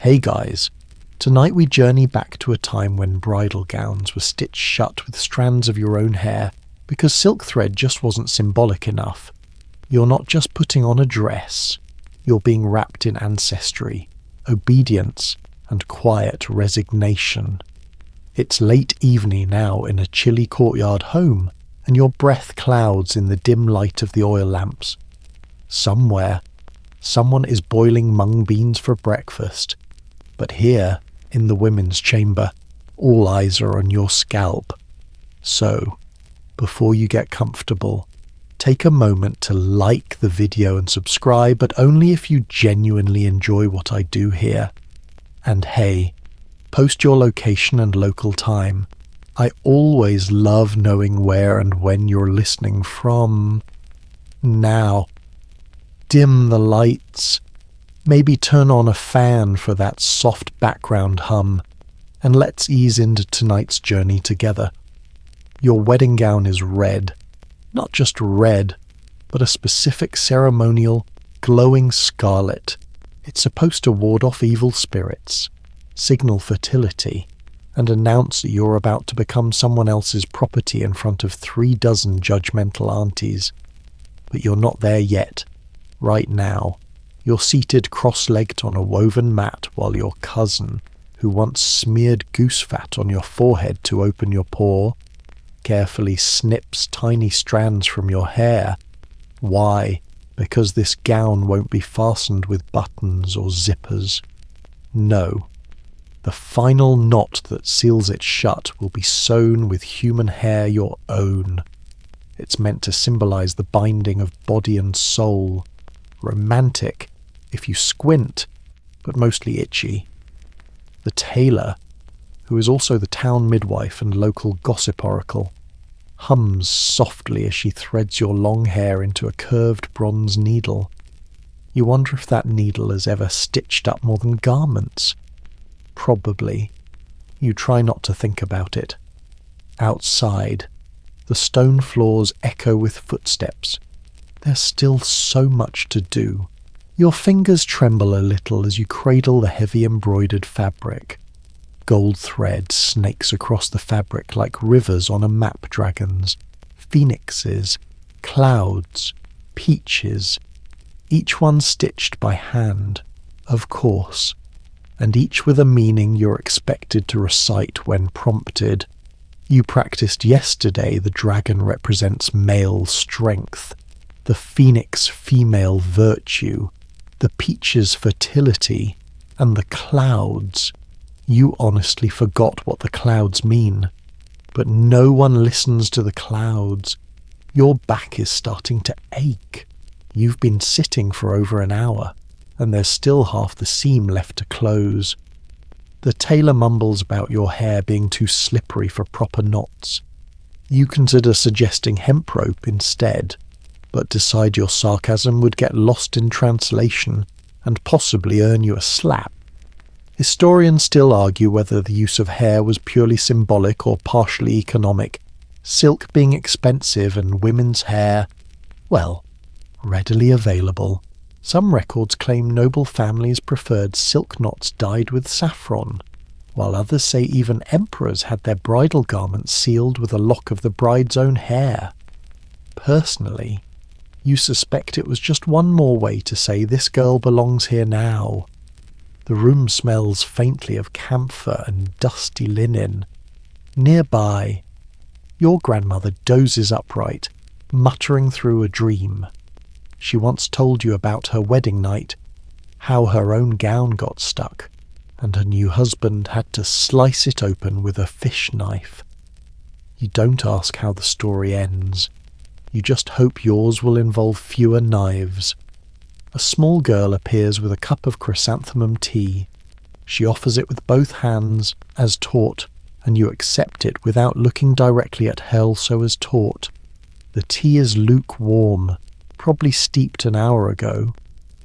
Hey guys, tonight we journey back to a time when bridal gowns were stitched shut with strands of your own hair because silk thread just wasn't symbolic enough. You're not just putting on a dress, you're being wrapped in ancestry, obedience, and quiet resignation. It's late evening now in a chilly courtyard home, and your breath clouds in the dim light of the oil lamps. Somewhere, someone is boiling mung beans for breakfast. But here, in the women's chamber, all eyes are on your scalp. So, before you get comfortable, take a moment to like the video and subscribe, but only if you genuinely enjoy what I do here. And hey, post your location and local time. I always love knowing where and when you're listening from. Now, dim the lights. Maybe turn on a fan for that soft background hum, and let's ease into tonight's journey together. Your wedding gown is red. Not just red, but a specific ceremonial, glowing scarlet. It's supposed to ward off evil spirits, signal fertility, and announce that you're about to become someone else's property in front of 36 judgmental aunties. But you're not there yet. Right now, you're seated cross-legged on a woven mat while your cousin, who once smeared goose fat on your forehead to open your pore, carefully snips tiny strands from your hair. Why? Because this gown won't be fastened with buttons or zippers. No. The final knot that seals it shut will be sewn with human hair your own. It's meant to symbolize the binding of body and soul. Romantic, if you squint, but mostly itchy. The tailor, who is also the town midwife and local gossip oracle, hums softly as she threads your long hair into a curved bronze needle. You wonder if that needle has ever stitched up more than garments. Probably. You try not to think about it. Outside, the stone floors echo with footsteps. There's still so much to do. Your fingers tremble a little as you cradle the heavy embroidered fabric. Gold thread snakes across the fabric like rivers on a map dragons, phoenixes, clouds, peaches, each one stitched by hand, of course, and each with a meaning you're expected to recite when prompted. You practiced yesterday the dragon represents male strength, the phoenix female virtue, the peaches fertility, and the clouds. You honestly forgot what the clouds mean. But no one listens to the clouds. Your back is starting to ache. You've been sitting for over an hour, and there's still half the seam left to close. The tailor mumbles about your hair being too slippery for proper knots. You consider suggesting hemp rope instead, but decide your sarcasm would get lost in translation and possibly earn you a slap. Historians still argue whether the use of hair was purely symbolic or partially economic, silk being expensive and women's hair, well, readily available. Some records claim noble families preferred silk knots dyed with saffron, while others say even emperors had their bridal garments sealed with a lock of the bride's own hair. Personally, you suspect it was just one more way to say this girl belongs here now. The room smells faintly of camphor and dusty linen. Nearby, your grandmother dozes upright, muttering through a dream. She once told you about her wedding night, how her own gown got stuck, and her new husband had to slice it open with a fish knife. You don't ask how the story ends. You just hope yours will involve fewer knives. A small girl appears with a cup of chrysanthemum tea. She offers it with both hands, as taught, and you accept it without looking directly at her so as taught. The tea is lukewarm, probably steeped an hour ago.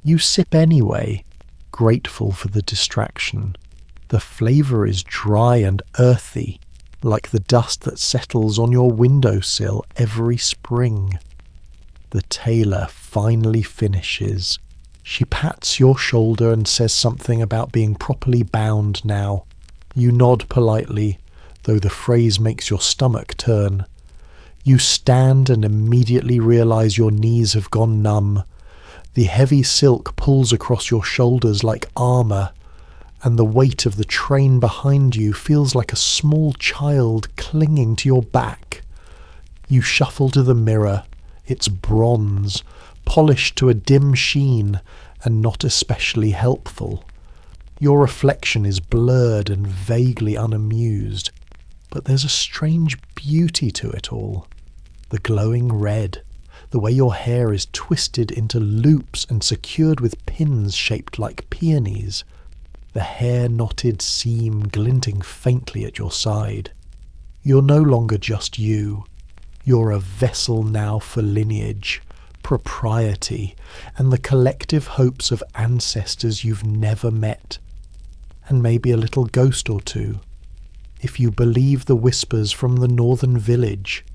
You sip anyway, grateful for the distraction. The flavour is dry and earthy, like the dust that settles on your windowsill every spring. The tailor finally finishes. She pats your shoulder and says something about being properly bound now. You nod politely, though the phrase makes your stomach turn. You stand and immediately realize your knees have gone numb. The heavy silk pulls across your shoulders like armor, and the weight of the train behind you feels like a small child clinging to your back. You shuffle to the mirror. It's bronze, polished to a dim sheen, and not especially helpful. Your reflection is blurred and vaguely unamused, but there's a strange beauty to it all. The glowing red, the way your hair is twisted into loops and secured with pins shaped like peonies, the hair-knotted seam glinting faintly at your side. You're no longer just you. You're a vessel now for lineage, propriety, and the collective hopes of ancestors you've never met. And maybe a little ghost or two, if you believe the whispers from the northern village.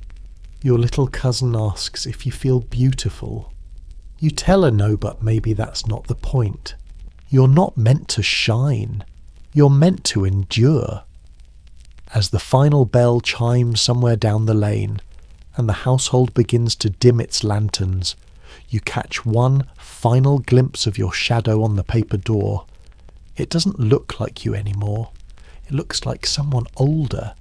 Your little cousin asks if you feel beautiful. You tell her no, but maybe that's not the point. You're not meant to shine. You're meant to endure. As the final bell chimes somewhere down the lane, and the household begins to dim its lanterns, you catch one final glimpse of your shadow on the paper door. It doesn't look like you anymore. It looks like someone older,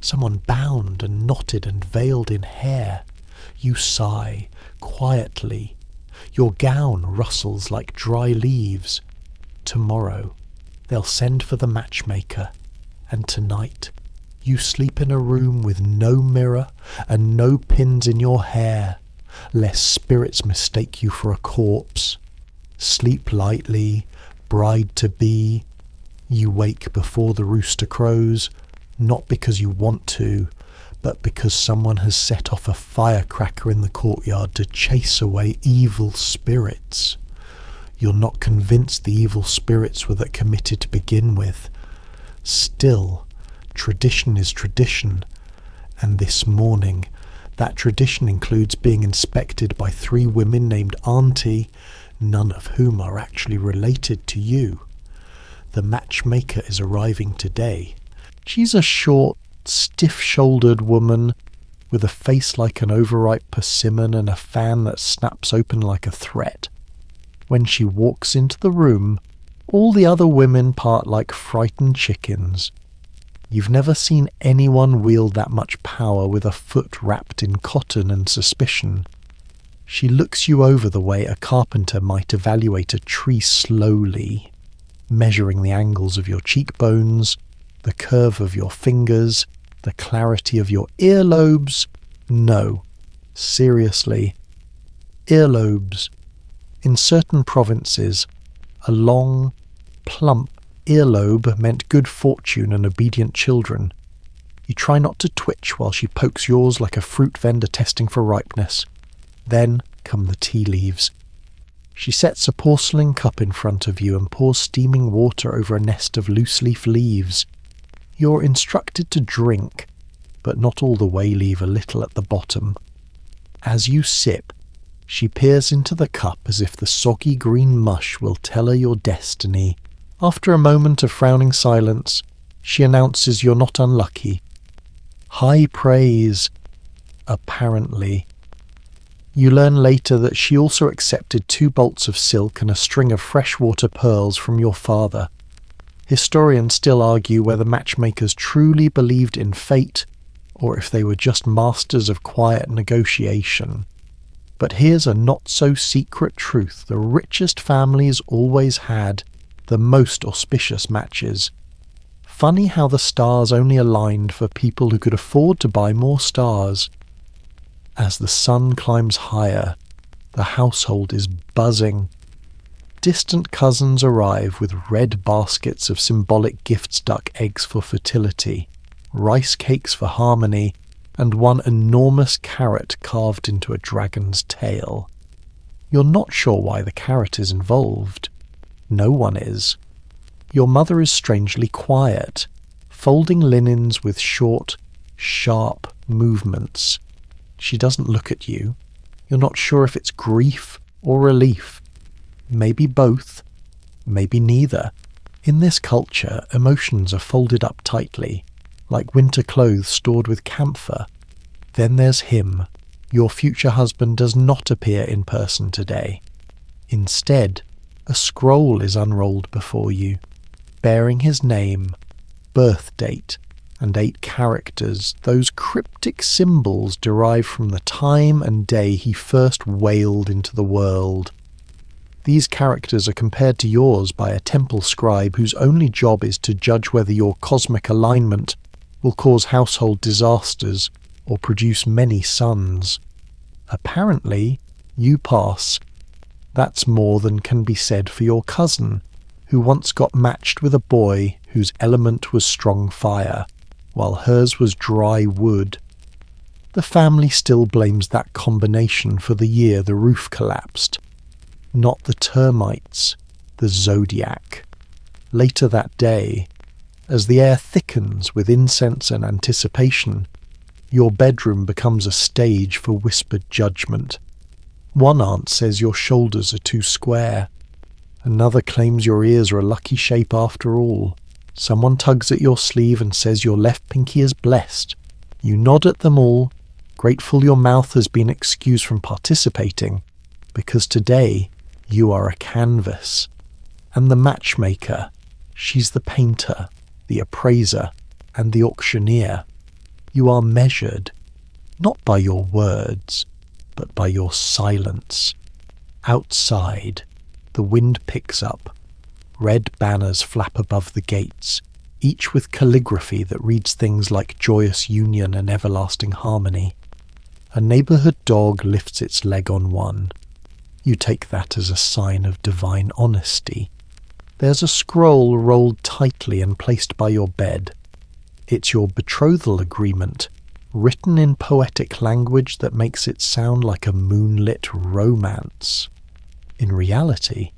someone bound and knotted and veiled in hair. You sigh, quietly. Your gown rustles like dry leaves. Tomorrow, they'll send for the matchmaker, and tonight, you sleep in a room with no mirror and no pins in your hair, lest spirits mistake you for a corpse. Sleep lightly, bride-to-be. You wake before the rooster crows, not because you want to, but because someone has set off a firecracker in the courtyard to chase away evil spirits. You're not convinced the evil spirits were that committed to begin with. Still, tradition is tradition, and this morning, that tradition includes being inspected by 3 women named Auntie, none of whom are actually related to you. The matchmaker is arriving today. She's a short, stiff-shouldered woman with a face like an overripe persimmon and a fan that snaps open like a threat. When she walks into the room, all the other women part like frightened chickens. You've never seen anyone wield that much power with a foot wrapped in cotton and suspicion. She looks you over the way a carpenter might evaluate a tree slowly, measuring the angles of your cheekbones, the curve of your fingers, the clarity of your earlobes. No, seriously, earlobes. In certain provinces, a long, plump earlobe meant good fortune and obedient children. You try not to twitch while she pokes yours like a fruit vendor testing for ripeness. Then come the tea leaves. She sets a porcelain cup in front of you and pours steaming water over a nest of loose-leaf leaves. You're instructed to drink, but not all the way, leave a little at the bottom. As you sip, she peers into the cup as if the soggy green mush will tell her your destiny. After a moment of frowning silence, she announces you're not unlucky. High praise, apparently. You learn later that she also accepted 2 bolts of silk and a string of freshwater pearls from your father. Historians still argue whether matchmakers truly believed in fate, or if they were just masters of quiet negotiation. But here's a not-so-secret truth: the richest families always had the most auspicious matches. Funny how the stars only aligned for people who could afford to buy more stars. As the sun climbs higher, the household is buzzing. Distant cousins arrive with red baskets of symbolic gifts, duck eggs for fertility, rice cakes for harmony, and one enormous carrot carved into a dragon's tail. You're not sure why the carrot is involved. No one is. Your mother is strangely quiet, folding linens with short, sharp movements. She doesn't look at you. You're not sure if it's grief or relief. Maybe both, maybe neither. In this culture, emotions are folded up tightly, like winter clothes stored with camphor. Then there's him. Your future husband does not appear in person today. Instead, a scroll is unrolled before you, bearing his name, birth date, and 8 characters, those cryptic symbols derived from the time and day he first wailed into the world. These characters are compared to yours by a temple scribe whose only job is to judge whether your cosmic alignment will cause household disasters or produce many sons. Apparently, you pass. That's more than can be said for your cousin, who once got matched with a boy whose element was strong fire, while hers was dry wood. The family still blames that combination for the year the roof collapsed. Not the termites, the zodiac. Later that day, as the air thickens with incense and anticipation, your bedroom becomes a stage for whispered judgment. One aunt says your shoulders are too square. Another claims your ears are a lucky shape after all. Someone tugs at your sleeve and says your left pinky is blessed. You nod at them all, grateful your mouth has been excused from participating, because today you are a canvas. And the matchmaker, she's the painter, the appraiser, and the auctioneer. You are measured, not by your words, but by your silence. Outside, the wind picks up. Red banners flap above the gates, each with calligraphy that reads things like joyous union and everlasting harmony. A neighbourhood dog lifts its leg on one. You take that as a sign of divine honesty. There's a scroll rolled tightly and placed by your bed. It's your betrothal agreement, written in poetic language that makes it sound like a moonlit romance. In reality,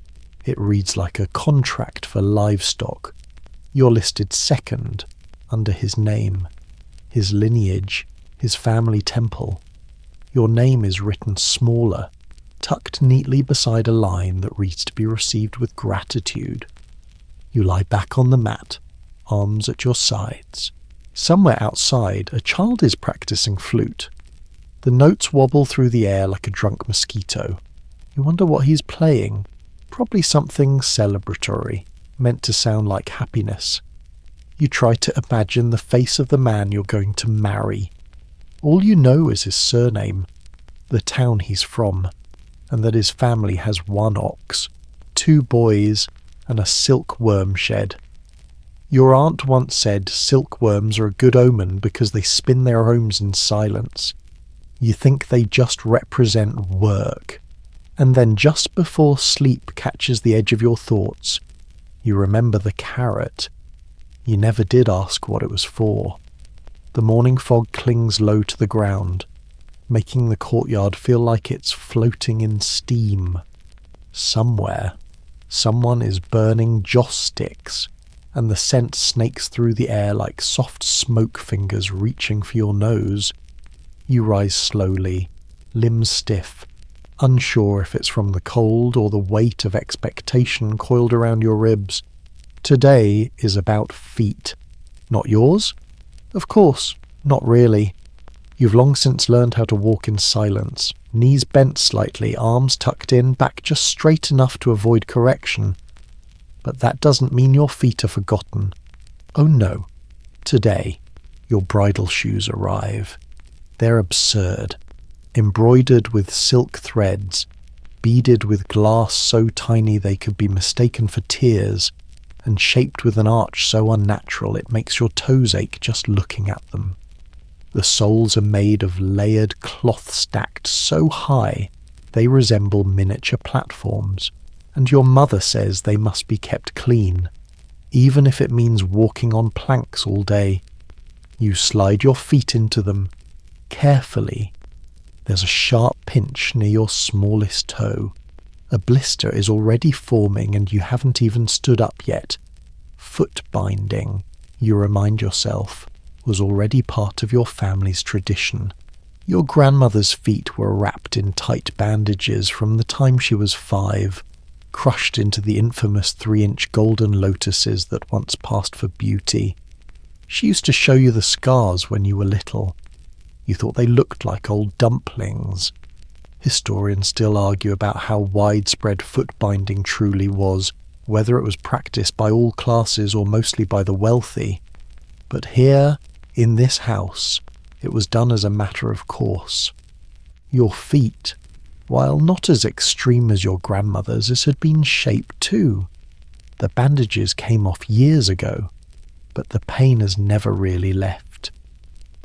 it reads like a contract for livestock. You're listed second, under his name, his lineage, his family temple. Your name is written smaller, tucked neatly beside a line that reads to be received with gratitude. You lie back on the mat, arms at your sides. Somewhere outside, a child is practicing flute. The notes wobble through the air like a drunk mosquito. You wonder what he's playing. Probably something celebratory, meant to sound like happiness. You try to imagine the face of the man you're going to marry. All you know is his surname, the town he's from, and that his family has 1 ox, 2 boys, and a silkworm shed. Your aunt once said silkworms are a good omen because they spin their homes in silence. You think they just represent work. And then just before sleep catches the edge of your thoughts, you remember the carrot. You never did ask what it was for. The morning fog clings low to the ground, making the courtyard feel like it's floating in steam. Somewhere, someone is burning joss sticks, and the scent snakes through the air like soft smoke fingers reaching for your nose. You rise slowly, limbs stiff, unsure if it's from the cold or the weight of expectation coiled around your ribs. Today is about feet. Not yours? Of course, not really. You've long since learned how to walk in silence, knees bent slightly, arms tucked in, back just straight enough to avoid correction. But that doesn't mean your feet are forgotten. Oh no. Today, your bridal shoes arrive. They're absurd. Embroidered with silk threads, beaded with glass so tiny they could be mistaken for tears, and shaped with an arch so unnatural it makes your toes ache just looking at them. The soles are made of layered cloth stacked so high they resemble miniature platforms, and your mother says they must be kept clean, even if it means walking on planks all day. You slide your feet into them, carefully. There's a sharp pinch near your smallest toe. A blister is already forming and you haven't even stood up yet. Foot binding, you remind yourself, was already part of your family's tradition. Your grandmother's feet were wrapped in tight bandages from the time she was 5. crushed into the infamous 3-inch golden lotuses that once passed for beauty. She used to show you the scars when you were little. You thought they looked like old dumplings. Historians still argue about how widespread foot binding truly was, whether it was practiced by all classes or mostly by the wealthy. But here, in this house, it was done as a matter of course. Your feet, while not as extreme as your grandmother's, had been shaped too. The bandages came off years ago, but the pain has never really left.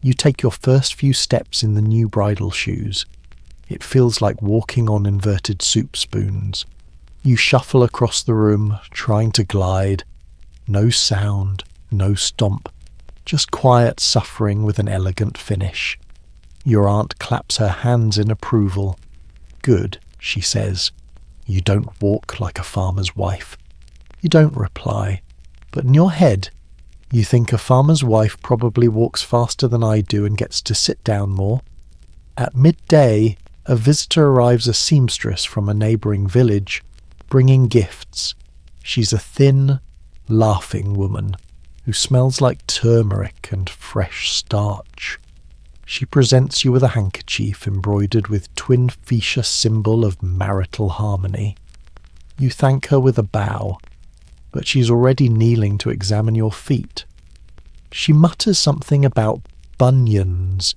You take your first few steps in the new bridal shoes. It feels like walking on inverted soup spoons. You shuffle across the room, trying to glide. No sound, no stomp, just quiet suffering with an elegant finish. Your aunt claps her hands in approval. Good, she says. You don't walk like a farmer's wife. You don't reply, but in your head, you think a farmer's wife probably walks faster than I do and gets to sit down more. At midday, a visitor arrives, a seamstress from a neighbouring village, bringing gifts. She's a thin, laughing woman who smells like turmeric and fresh starch. She presents you with a handkerchief embroidered with twin fuchsia symbol of marital harmony. You thank her with a bow, but she's already kneeling to examine your feet. She mutters something about bunions.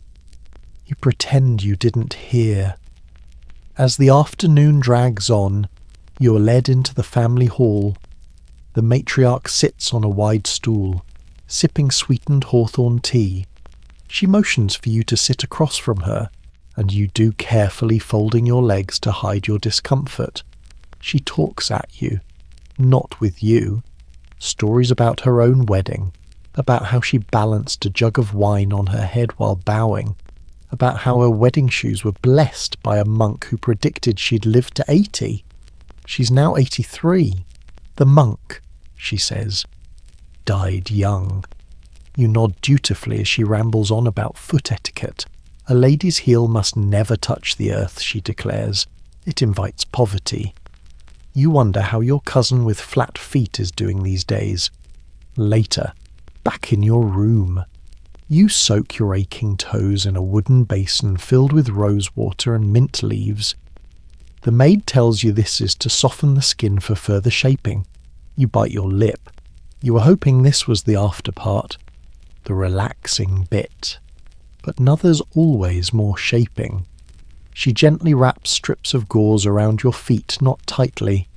You pretend you didn't hear. As the afternoon drags on, you are led into the family hall. The matriarch sits on a wide stool, sipping sweetened hawthorn tea. She motions for you to sit across from her, and you do, carefully folding your legs to hide your discomfort. She talks at you, not with you. Stories about her own wedding, about how she balanced a jug of wine on her head while bowing, about how her wedding shoes were blessed by a monk who predicted she'd live to 80. She's now 83. The monk, she says, died young. You nod dutifully as she rambles on about foot etiquette. A lady's heel must never touch the earth, she declares. It invites poverty. You wonder how your cousin with flat feet is doing these days. Later, back in your room, you soak your aching toes in a wooden basin filled with rose water and mint leaves. The maid tells you this is to soften the skin for further shaping. You bite your lip. You were hoping this was the after part, the relaxing bit. But another's always more shaping. She gently wraps strips of gauze around your feet, not tightly,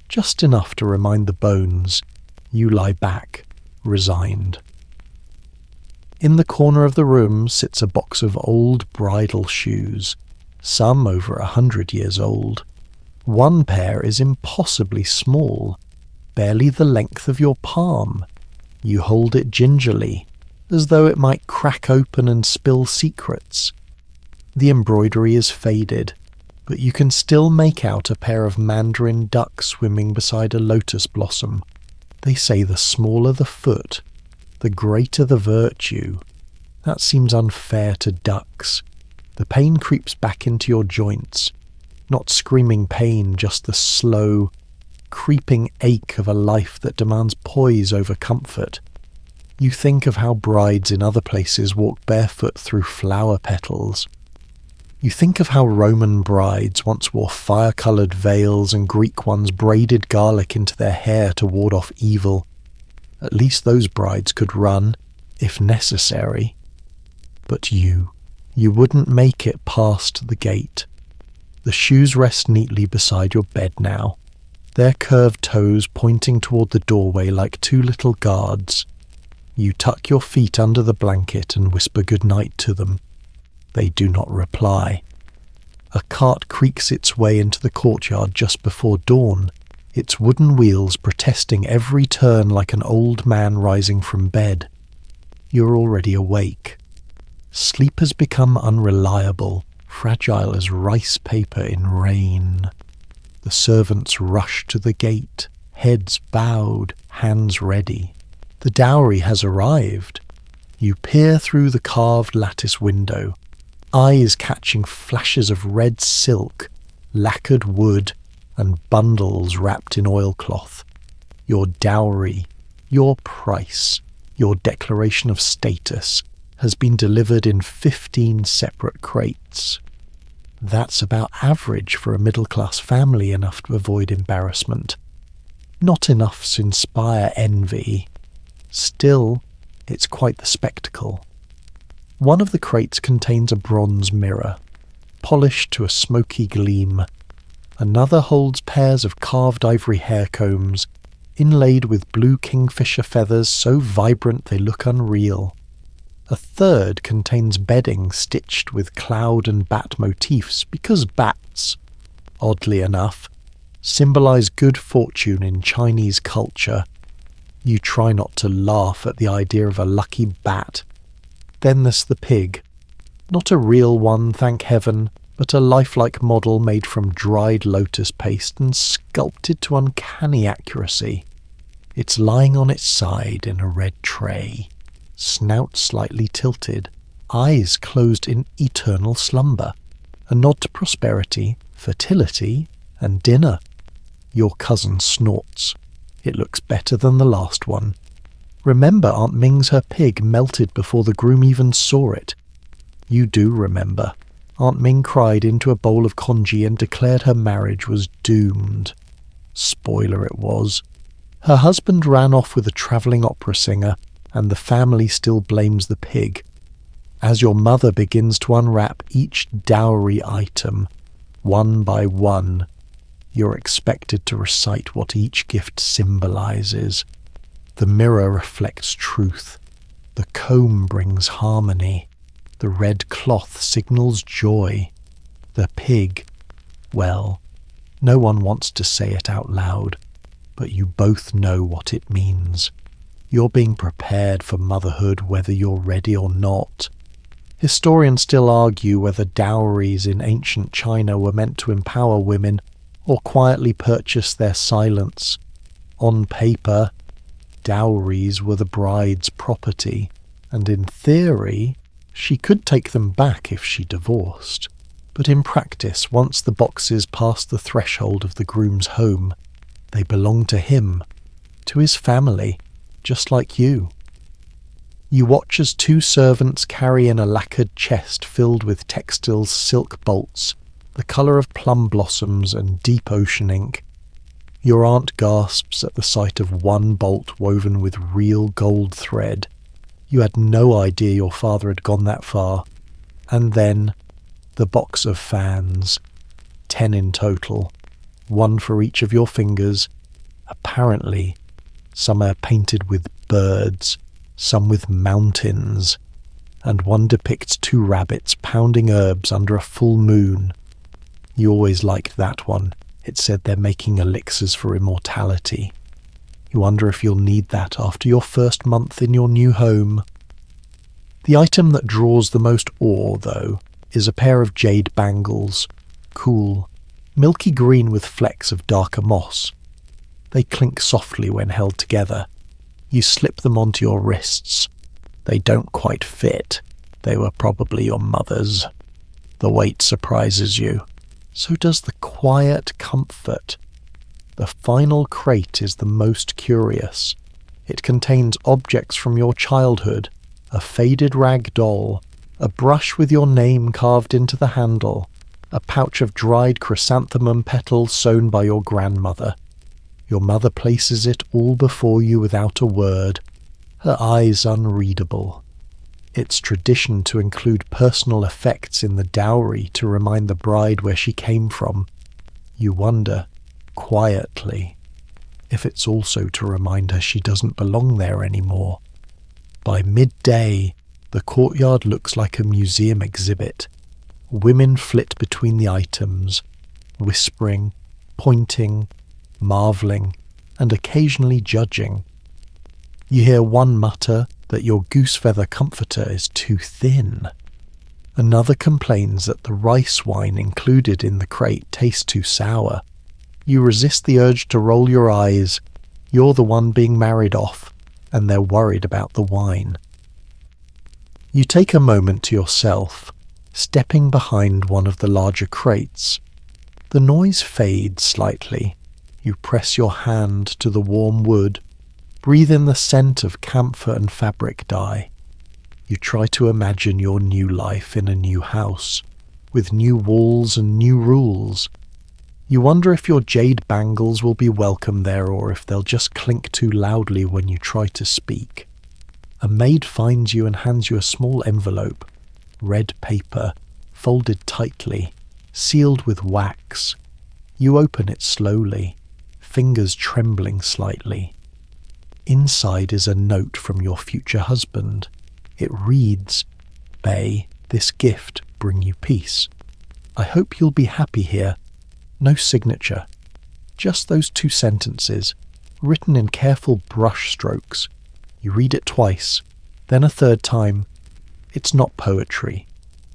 just enough to remind the bones. You lie back, resigned. In the corner of the room sits a box of old bridal shoes, some over 100 years old. One pair is impossibly small, barely the length of your palm. You hold it gingerly, as though it might crack open and spill secrets. The embroidery is faded, but you can still make out a pair of mandarin ducks swimming beside a lotus blossom. They say the smaller the foot, the greater the virtue. That seems unfair to ducks. The pain creeps back into your joints. Not screaming pain, just the slow, creeping ache of a life that demands poise over comfort. You think of how brides in other places walk barefoot through flower petals. You think of how Roman brides once wore fire-coloured veils and Greek ones braided garlic into their hair to ward off evil. At least those brides could run, if necessary. But you wouldn't make it past the gate. The shoes rest neatly beside your bed now, their curved toes pointing toward the doorway like two little guards. You tuck your feet under the blanket and whisper goodnight to them. They do not reply. A cart creaks its way into the courtyard just before dawn, its wooden wheels protesting every turn like an old man rising from bed. You're already awake. Sleep has become unreliable, fragile as rice paper in rain. The servants rush to the gate, heads bowed, hands ready. The dowry has arrived. You peer through the carved lattice window, eyes catching flashes of red silk, lacquered wood, and bundles wrapped in oilcloth. Your dowry, your price, your declaration of status has been delivered in 15 separate crates. That's about average for a middle-class family, enough to avoid embarrassment. Not enough to inspire envy. Still, it's quite the spectacle. One of the crates contains a bronze mirror, polished to a smoky gleam. Another holds pairs of carved ivory hair combs, inlaid with blue kingfisher feathers so vibrant they look unreal. A third contains bedding stitched with cloud and bat motifs, because bats, oddly enough, symbolize good fortune in Chinese culture. You try not to laugh at the idea of a lucky bat. Then there's the pig. Not a real one, thank heaven, but a lifelike model made from dried lotus paste and sculpted to uncanny accuracy. It's lying on its side in a red tray, snout slightly tilted, eyes closed in eternal slumber, a nod to prosperity, fertility, and dinner. Your cousin snorts. It looks better than the last one. Remember Aunt Ming's her pig melted before the groom even saw it. You do remember. Aunt Ming cried into a bowl of congee and declared her marriage was doomed. Spoiler it was. Her husband ran off with a travelling opera singer, and the family still blames the pig. As your mother begins to unwrap each dowry item, one by one, you're expected to recite what each gift symbolizes. The mirror reflects truth. The comb brings harmony. The red cloth signals joy. The pig, well, no one wants to say it out loud, but you both know what it means. You're being prepared for motherhood whether you're ready or not. Historians still argue whether dowries in ancient China were meant to empower women or quietly purchase their silence. On paper, dowries were the bride's property, and in theory, she could take them back if she divorced. But in practice, once the boxes passed the threshold of the groom's home, they belonged to him, to his family, just like you. You watch as two servants carry in a lacquered chest filled with textiles, silk bolts, the colour of plum blossoms and deep ocean ink. Your aunt gasps at the sight of one bolt woven with real gold thread. You had no idea your father had gone that far. And then, the box of fans. 10 in total. One for each of your fingers. Apparently, some are painted with birds, some with mountains, and one depicts 2 rabbits pounding herbs under a full moon. You always liked that one. It said they're making elixirs for immortality. You wonder if you'll need that after your first month in your new home. The item that draws the most awe, though, is a pair of jade bangles. Cool, milky green with flecks of darker moss. They clink softly when held together. You slip them onto your wrists. They don't quite fit. They were probably your mother's. The weight surprises you. So does the quiet comfort. The final crate is the most curious. It contains objects from your childhood, a faded rag doll, a brush with your name carved into the handle, a pouch of dried chrysanthemum petals sewn by your grandmother. Your mother places it all before you without a word, her eyes unreadable. It's tradition to include personal effects in the dowry to remind the bride where she came from. You wonder, quietly, if it's also to remind her she doesn't belong there anymore. By midday, the courtyard looks like a museum exhibit. Women flit between the items, whispering, pointing, marvelling, and occasionally judging. You hear one mutter that your goose feather comforter is too thin. Another complains that the rice wine included in the crate tastes too sour. You resist the urge to roll your eyes. You're the one being married off, and they're worried about the wine. You take a moment to yourself, stepping behind one of the larger crates. The noise fades slightly. You press your hand to the warm wood, breathe in the scent of camphor and fabric dye. You try to imagine your new life in a new house, with new walls and new rules. You wonder if your jade bangles will be welcome there or if they'll just clink too loudly when you try to speak. A maid finds you and hands you a small envelope, red paper, folded tightly, sealed with wax. You open it slowly, fingers trembling slightly. Inside is a note from your future husband. It reads, "May this gift bring you peace. I hope you'll be happy here." No signature. Just those 2 sentences, written in careful brush strokes. You read it twice, then a third time. It's not poetry.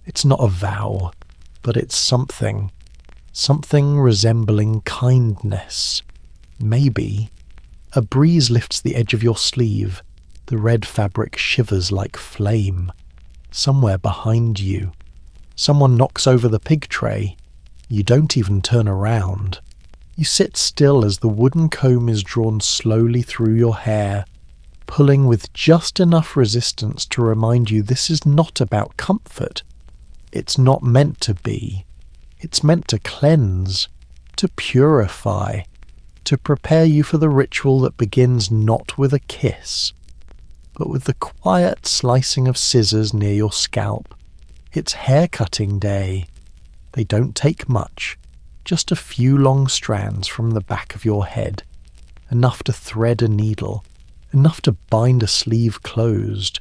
It's not a vow, but it's something. Something resembling kindness. Maybe. A breeze lifts the edge of your sleeve. The red fabric shivers like flame. Somewhere behind you. Someone knocks over the pig tray. You don't even turn around. You sit still as the wooden comb is drawn slowly through your hair, pulling with just enough resistance to remind you this is not about comfort. It's not meant to be. It's meant to cleanse, to purify, to prepare you for the ritual that begins not with a kiss, but with the quiet slicing of scissors near your scalp. It's hair-cutting day. They don't take much, just a few long strands from the back of your head, enough to thread a needle, enough to bind a sleeve closed,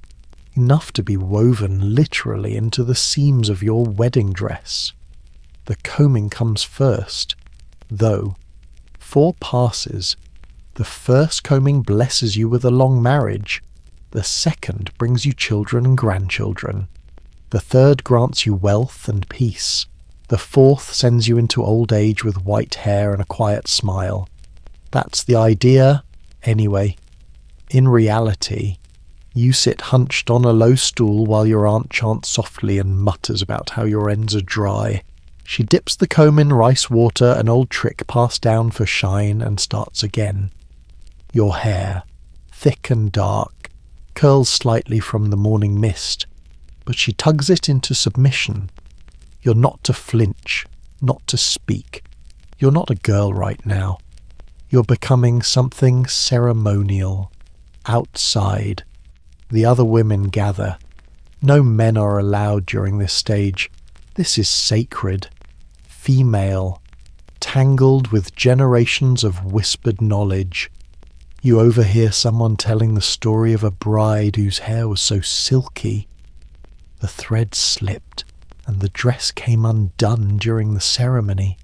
enough to be woven literally into the seams of your wedding dress. The combing comes first, though. 4 passes. The first combing blesses you with a long marriage. The second brings you children and grandchildren. The third grants you wealth and peace. The fourth sends you into old age with white hair and a quiet smile. That's the idea, anyway. In reality, you sit hunched on a low stool while your aunt chants softly and mutters about how your ends are dry. She dips the comb in rice water, an old trick passed down for shine, and starts again. Your hair, thick and dark, curls slightly from the morning mist, but she tugs it into submission. You're not to flinch, not to speak. You're not a girl right now. You're becoming something ceremonial. Outside. The other women gather. No men are allowed during this stage. This is sacred. Female. Tangled with generations of whispered knowledge. You overhear someone telling the story of a bride whose hair was so silky. The thread slipped, and the dress came undone during the ceremony.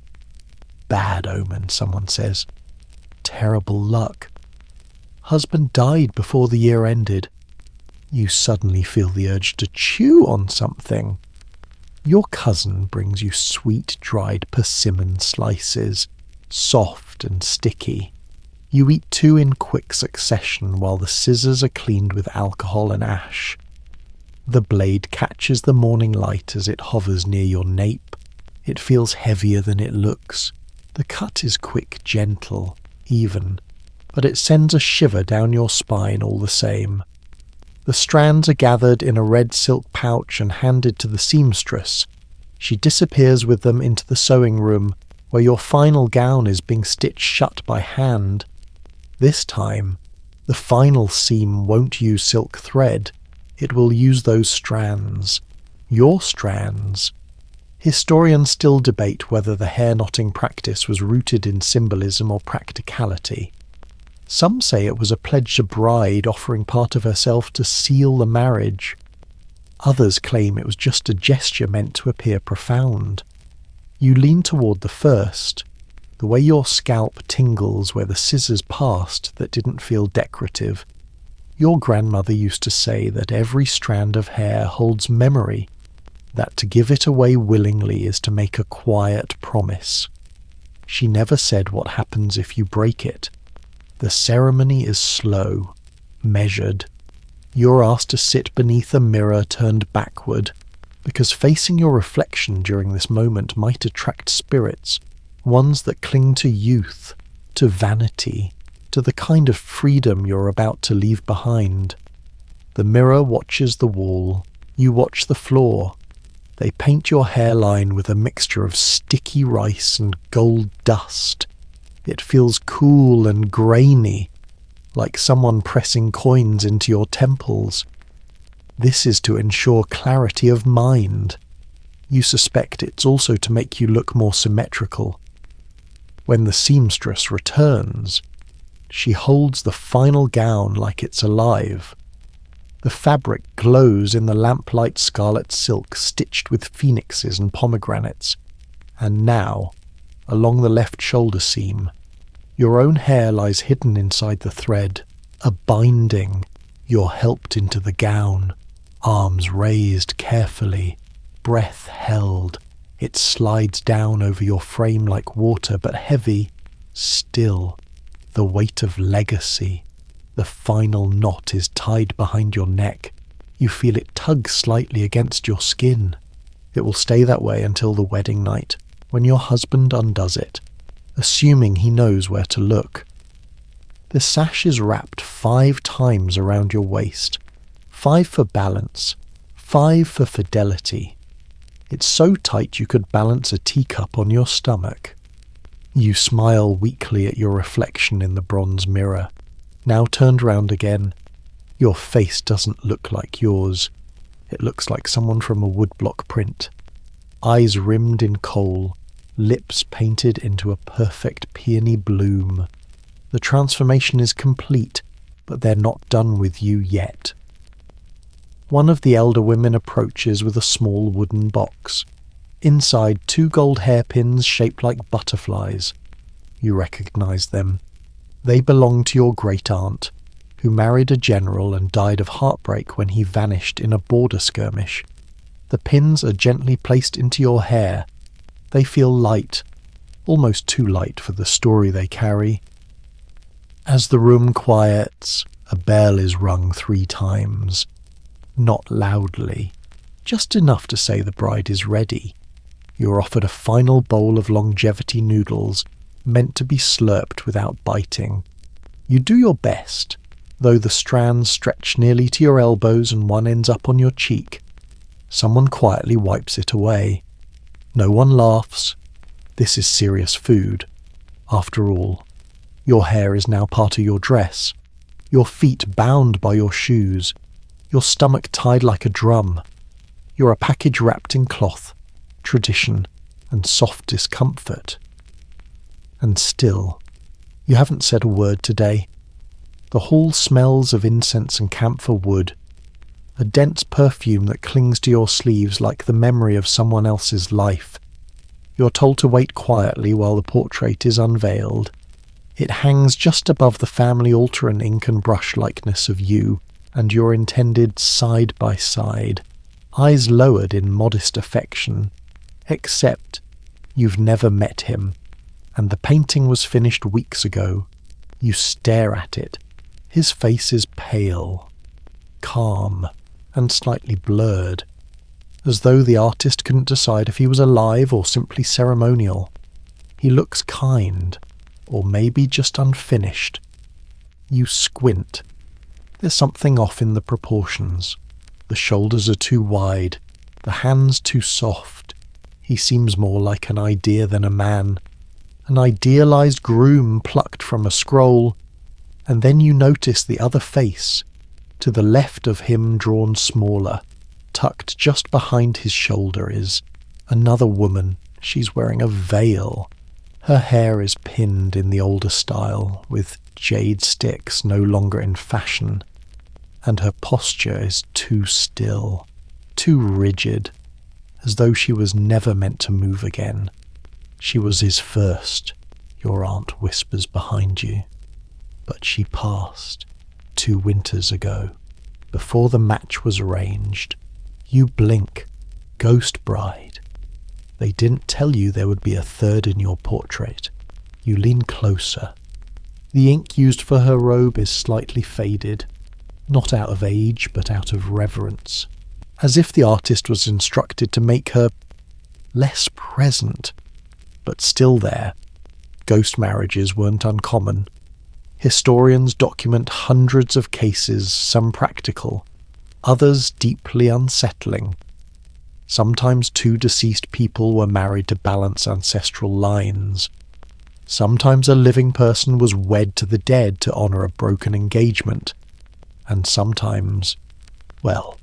Bad omen, someone says. Terrible luck. Husband died before the year ended. You suddenly feel the urge to chew on something. Your cousin brings you sweet dried persimmon slices, soft and sticky. You eat 2 in quick succession while the scissors are cleaned with alcohol and ash. The blade catches the morning light as it hovers near your nape. It feels heavier than it looks. The cut is quick, gentle, even, but it sends a shiver down your spine all the same. The strands are gathered in a red silk pouch and handed to the seamstress. She disappears with them into the sewing room, where your final gown is being stitched shut by hand. This time, the final seam won't use silk thread. It will use those strands. Your strands. Historians still debate whether the hair knotting practice was rooted in symbolism or practicality. Some say it was a pledged bride offering part of herself to seal the marriage. Others claim it was just a gesture meant to appear profound. You lean toward the first, the way your scalp tingles where the scissors passed that didn't feel decorative. Your grandmother used to say that every strand of hair holds memory, that to give it away willingly is to make a quiet promise. She never said what happens if you break it. The ceremony is slow, measured. You're asked to sit beneath a mirror turned backward, because facing your reflection during this moment might attract spirits, ones that cling to youth, to vanity, to the kind of freedom you're about to leave behind. The mirror watches the wall, you watch the floor. They paint your hairline with a mixture of sticky rice and gold dust. It feels cool and grainy, like someone pressing coins into your temples. This is to ensure clarity of mind. You suspect it's also to make you look more symmetrical. When the seamstress returns, she holds the final gown like it's alive. The fabric glows in the lamplight scarlet silk stitched with phoenixes and pomegranates. And now, along the left shoulder seam, your own hair lies hidden inside the thread, a binding. You're helped into the gown, arms raised carefully, breath held. It slides down over your frame like water, but heavy, still, the weight of legacy. The final knot is tied behind your neck. You feel it tug slightly against your skin. It will stay that way until the wedding night, when your husband undoes it, assuming he knows where to look. The sash is wrapped 5 times around your waist, 5 for balance, 5 for fidelity. It's so tight you could balance a teacup on your stomach. You smile weakly at your reflection in the bronze mirror. Now turned round again, your face doesn't look like yours. It looks like someone from a woodblock print. Eyes rimmed in kohl, lips painted into a perfect peony bloom. The transformation is complete, but they're not done with you yet. One of the elder women approaches with a small wooden box. Inside 2 gold hairpins shaped like butterflies. You recognize them. They belong to your great-aunt, who married a general and died of heartbreak when he vanished in a border skirmish. The pins are gently placed into your hair. They feel light, almost too light for the story they carry. As the room quiets, a bell is rung 3 times. Not loudly, just enough to say the bride is ready. You're offered a final bowl of longevity noodles, meant to be slurped without biting. You do your best, though the strands stretch nearly to your elbows and one ends up on your cheek. Someone quietly wipes it away. No one laughs. This is serious food. After all, your hair is now part of your dress, your feet bound by your shoes, your stomach tied like a drum. You're a package wrapped in cloth, tradition, and soft discomfort. And still, you haven't said a word today. The hall smells of incense and camphor wood, a dense perfume that clings to your sleeves like the memory of someone else's life. You're told to wait quietly while the portrait is unveiled. It hangs just above the family altar, an ink and brush likeness of you and your intended side by side, eyes lowered in modest affection, except you've never met him. And the painting was finished weeks ago. You stare at it. His face is pale, calm, and slightly blurred, as though the artist couldn't decide if he was alive or simply ceremonial. He looks kind, or maybe just unfinished. You squint. There's something off in the proportions. The shoulders are too wide, the hands too soft. He seems more like an idea than a man. An idealized groom plucked from a scroll, and then you notice the other face, to the left of him drawn smaller. Tucked just behind his shoulder is another woman. She's wearing a veil. Her hair is pinned in the older style, with jade sticks no longer in fashion, and her posture is too still, too rigid, as though she was never meant to move again. She was his first, your aunt whispers behind you. But she passed 2 winters ago, before the match was arranged. You blink, ghost bride. They didn't tell you there would be a third in your portrait. You lean closer. The ink used for her robe is slightly faded, not out of age, but out of reverence, as if the artist was instructed to make her less present. but still there. Ghost marriages weren't uncommon. Historians document hundreds of cases, some practical, others deeply unsettling. Sometimes two deceased people were married to balance ancestral lines. Sometimes a living person was wed to the dead to honour a broken engagement. And sometimes, well,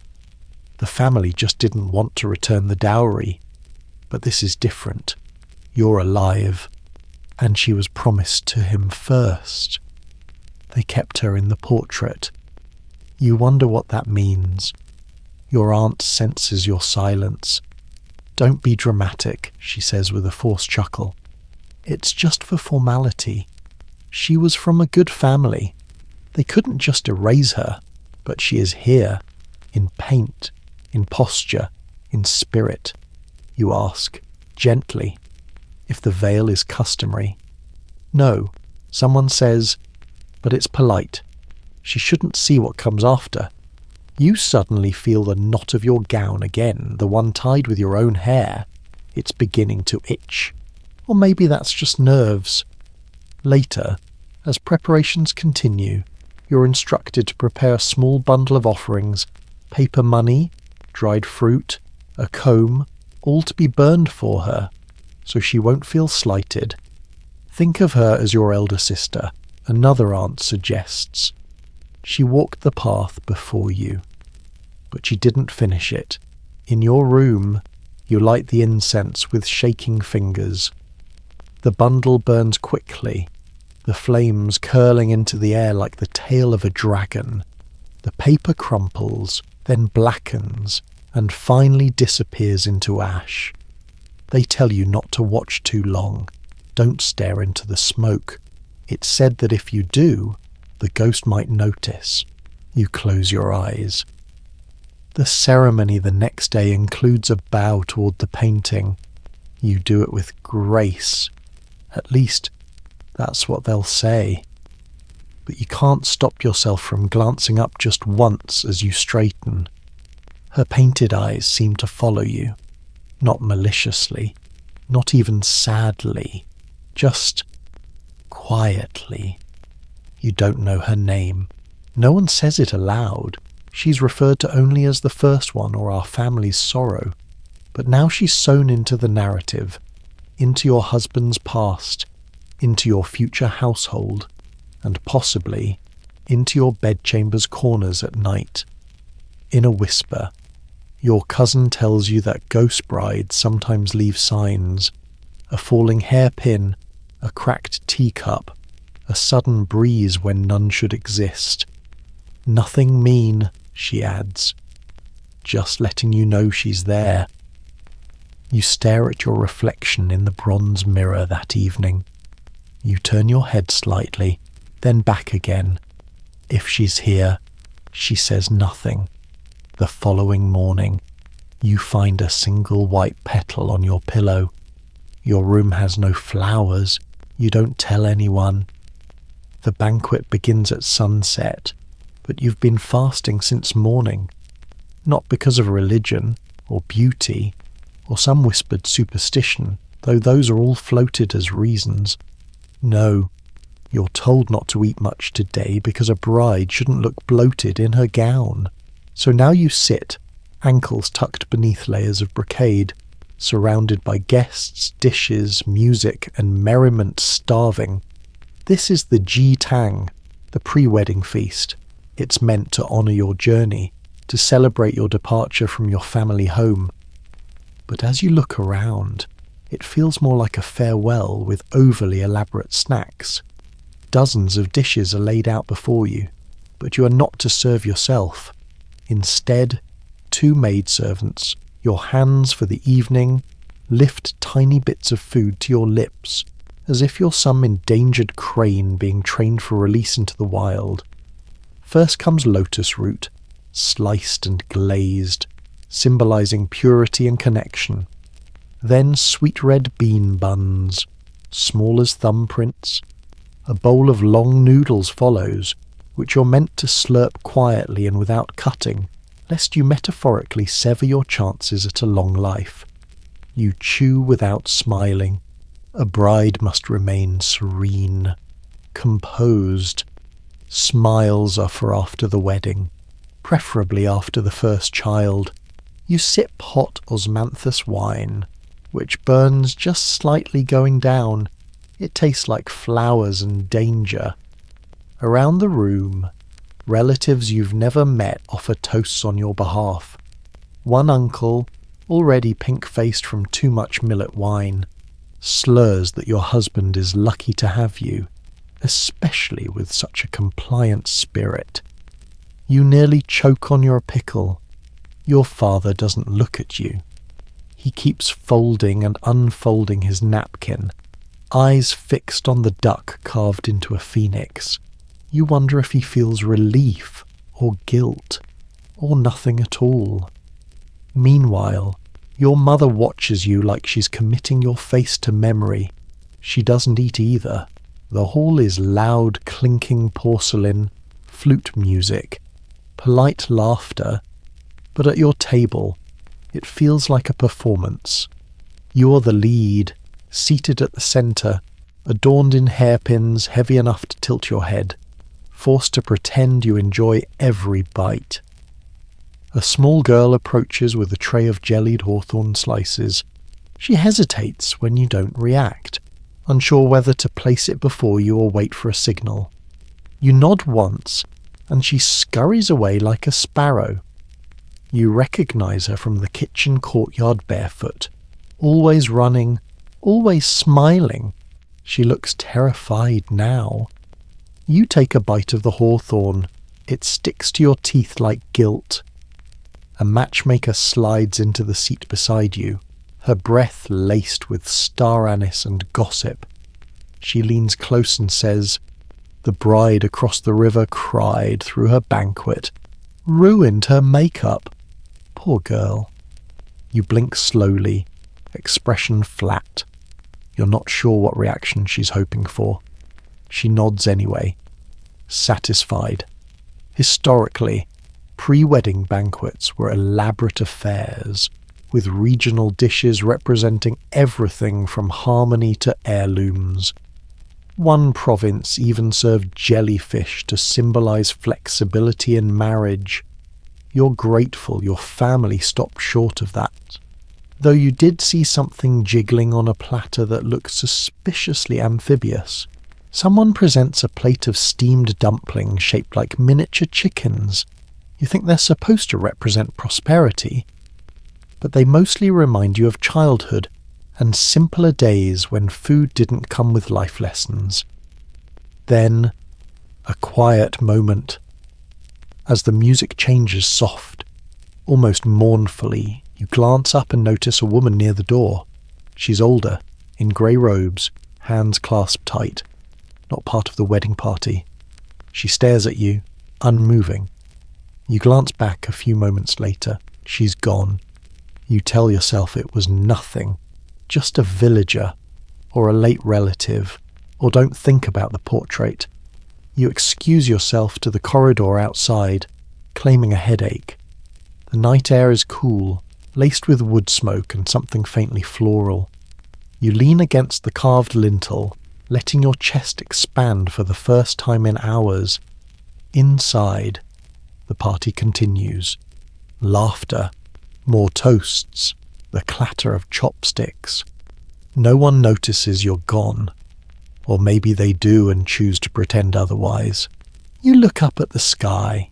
the family just didn't want to return the dowry. But this is different. You're alive, and she was promised to him first. They kept her in the portrait. You wonder what that means. Your aunt senses your silence. Don't be dramatic, she says with a forced chuckle. It's just for formality. She was from a good family. They couldn't just erase her, but she is here, in paint, in posture, in spirit. You ask, gently, if the veil is customary. No, someone says, but it's polite. She shouldn't see what comes after. You suddenly feel the knot of your gown again, the one tied with your own hair. It's beginning to itch. Or maybe that's just nerves. Later, as preparations continue, you're instructed to prepare a small bundle of offerings, paper money, dried fruit, a comb, all to be burned for her, so she won't feel slighted. Think of her as your elder sister, another aunt suggests. She walked the path before you, but she didn't finish it. In your room, you light the incense with shaking fingers. The bundle burns quickly, the flames curling into the air like the tail of a dragon. The paper crumples, then blackens, and finally disappears into ash. They tell you not to watch too long. Don't stare into the smoke. It's said that if you do, the ghost might notice. You close your eyes. The ceremony the next day includes a bow toward the painting. You do it with grace. At least, that's what they'll say. But you can't stop yourself from glancing up just once as you straighten. Her painted eyes seem to follow you. Not maliciously, not even sadly, just quietly. You don't know her name. No one says it aloud. She's referred to only as the first one or our family's sorrow. But now she's sewn into the narrative, into your husband's past, into your future household, and possibly into your bedchamber's corners at night. In a whisper, your cousin tells you that ghost brides sometimes leave signs, a falling hairpin, a cracked teacup, a sudden breeze when none should exist. Nothing mean, she adds, just letting you know she's there. You stare at your reflection in the bronze mirror that evening. You turn your head slightly, then back again. If she's here, she says nothing. The following morning, you find a single white petal on your pillow. Your room has no flowers. You don't tell anyone. The banquet begins at sunset, but you've been fasting since morning. Not because of religion, or beauty, or some whispered superstition, though those are all floated as reasons. No, you're told not to eat much today because a bride shouldn't look bloated in her gown. So now you sit, ankles tucked beneath layers of brocade, surrounded by guests, dishes, music, and merriment starving. This is the Ji Tang, the pre-wedding feast. It's meant to honour your journey, to celebrate your departure from your family home. But as you look around, it feels more like a farewell with overly elaborate snacks. Dozens of dishes are laid out before you, but you are not to serve yourself. Instead, 2 maidservants, your hands for the evening, lift tiny bits of food to your lips, as if you're some endangered crane being trained for release into the wild. First comes lotus root, sliced and glazed, symbolizing purity and connection. Then sweet red bean buns, small as thumbprints. A bowl of long noodles follows, which you're meant to slurp quietly and without cutting, lest you metaphorically sever your chances at a long life. You chew without smiling. A bride must remain serene, composed. Smiles are for after the wedding, preferably after the first child. You sip hot osmanthus wine, which burns just slightly going down. It tastes like flowers and danger. Around the room, relatives you've never met offer toasts on your behalf. One uncle, already pink-faced from too much millet wine, slurs that your husband is lucky to have you, especially with such a compliant spirit. You nearly choke on your pickle. Your father doesn't look at you. He keeps folding and unfolding his napkin, eyes fixed on the duck carved into a phoenix. You wonder if he feels relief or guilt or nothing at all. Meanwhile, your mother watches you like she's committing your face to memory. She doesn't eat either. The hall is loud, clinking porcelain, flute music, polite laughter, but at your table, it feels like a performance. You're the lead, seated at the centre, adorned in hairpins heavy enough to tilt your head, forced to pretend you enjoy every bite. A small girl approaches with a tray of jellied hawthorn slices. She hesitates when you don't react, unsure whether to place it before you or wait for a signal. You nod once, and she scurries away like a sparrow. You recognise her from the kitchen courtyard barefoot, always running, always smiling. She looks terrified now. You take a bite of the hawthorn. It sticks to your teeth like guilt. A matchmaker slides into the seat beside you, her breath laced with star anise and gossip. She leans close and says, "The bride across the river cried through her banquet, ruined her makeup. Poor girl." You blink slowly, expression flat. You're not sure what reaction she's hoping for. She nods anyway, satisfied. Historically, pre-wedding banquets were elaborate affairs, with regional dishes representing everything from harmony to heirlooms. One province even served jellyfish to symbolize flexibility in marriage. You're grateful your family stopped short of that, though you did see something jiggling on a platter that looked suspiciously amphibious. Someone presents a plate of steamed dumplings shaped like miniature chickens. You think they're supposed to represent prosperity, but they mostly remind you of childhood and simpler days when food didn't come with life lessons. Then, a quiet moment. As the music changes soft, almost mournfully, you glance up and notice a woman near the door. She's older, in grey robes, hands clasped tight. Not part of the wedding party. She stares at you, unmoving. You glance back a few moments later. She's gone. You tell yourself it was nothing, just a villager, or a late relative, or don't think about the portrait. You excuse yourself to the corridor outside, claiming a headache. The night air is cool, laced with wood smoke and something faintly floral. You lean against the carved lintel, letting your chest expand for the first time in hours. Inside, the party continues. Laughter, more toasts, the clatter of chopsticks. No one notices you're gone. Or maybe they do and choose to pretend otherwise. You look up at the sky.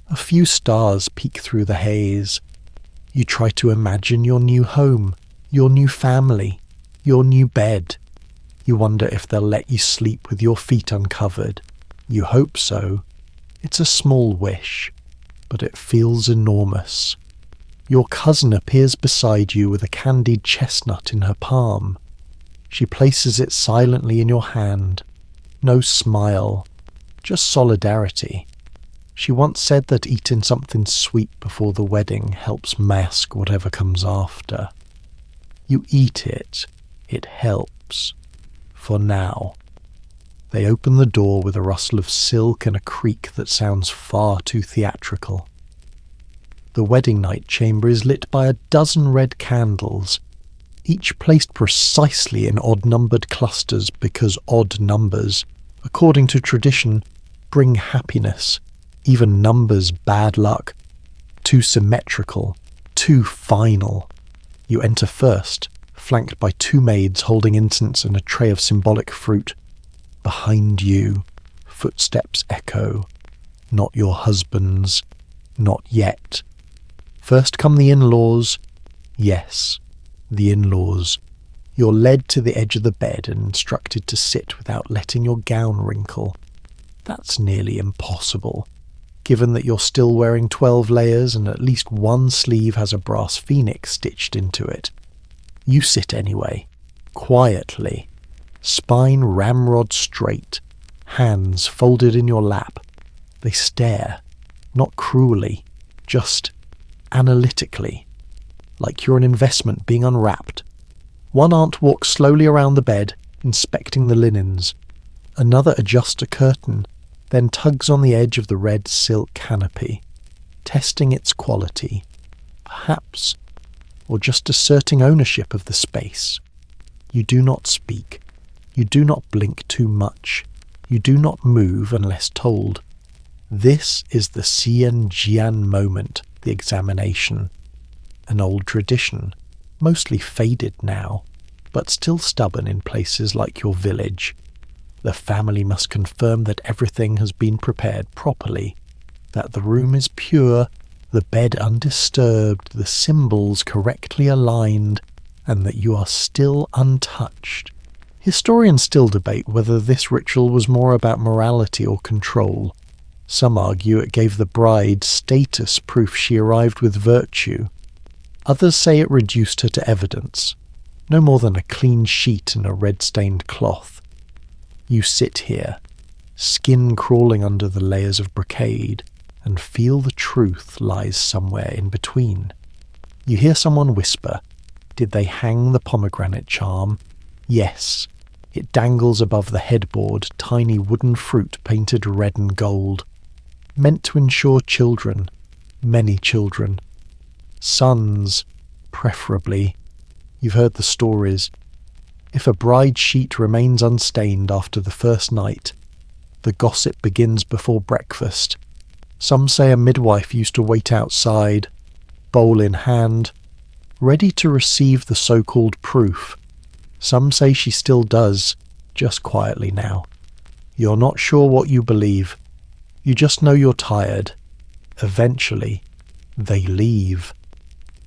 A few stars peek through the haze. You try to imagine your new home, your new family, your new bed. You wonder if they'll let you sleep with your feet uncovered. You hope so. It's a small wish, but it feels enormous. Your cousin appears beside you with a candied chestnut in her palm. She places it silently in your hand. No smile, just solidarity. She once said that eating something sweet before the wedding helps mask whatever comes after. You eat it. It helps. For now. They open the door with a rustle of silk and a creak that sounds far too theatrical. The wedding night chamber is lit by a dozen red candles. each placed precisely in odd-numbered clusters because odd numbers, according to tradition, bring happiness, even numbers bad luck. Too symmetrical, too final. You enter first, flanked by two maids holding incense and a tray of symbolic fruit. Behind you, footsteps echo. Not your husband's, not yet. First come the in-laws. Yes, the in-laws. You're led to the edge of the bed and instructed to sit without letting your gown wrinkle. That's nearly impossible, given that you're still wearing 12 layers and at least one sleeve has a brass phoenix stitched into it. You sit anyway, quietly, spine ramrod straight, hands folded in your lap. They stare, not cruelly, just analytically, like you're an investment being unwrapped. One aunt walks slowly around the bed, inspecting the linens. Another adjusts a curtain, then tugs on the edge of the red silk canopy, testing its quality, perhaps, or just asserting ownership of the space. You do not speak. You do not blink too much. You do not move unless told. This is the Xian Jian moment, the examination. An old tradition, mostly faded now, but still stubborn in places like your village. The family must confirm that everything has been prepared properly, that the room is pure, the bed undisturbed, the symbols correctly aligned, and that you are still untouched. Historians still debate whether this ritual was more about morality or control. Some argue it gave the bride status proof she arrived with virtue. Others say it reduced her to evidence, no more than a clean sheet and a red-stained cloth. You sit here, skin crawling under the layers of brocade, and feel the truth lies somewhere in between. You hear someone whisper, "Did they hang the pomegranate charm?" Yes, it dangles above the headboard, tiny wooden fruit painted red and gold, meant to ensure children, many children. Sons, preferably. You've heard the stories. If a bride sheet remains unstained after the first night, the gossip begins before breakfast. Some say a midwife used to wait outside, bowl in hand, ready to receive the so-called proof. Some say she still does, just quietly now. You're not sure what you believe. You just know you're tired. Eventually, they leave.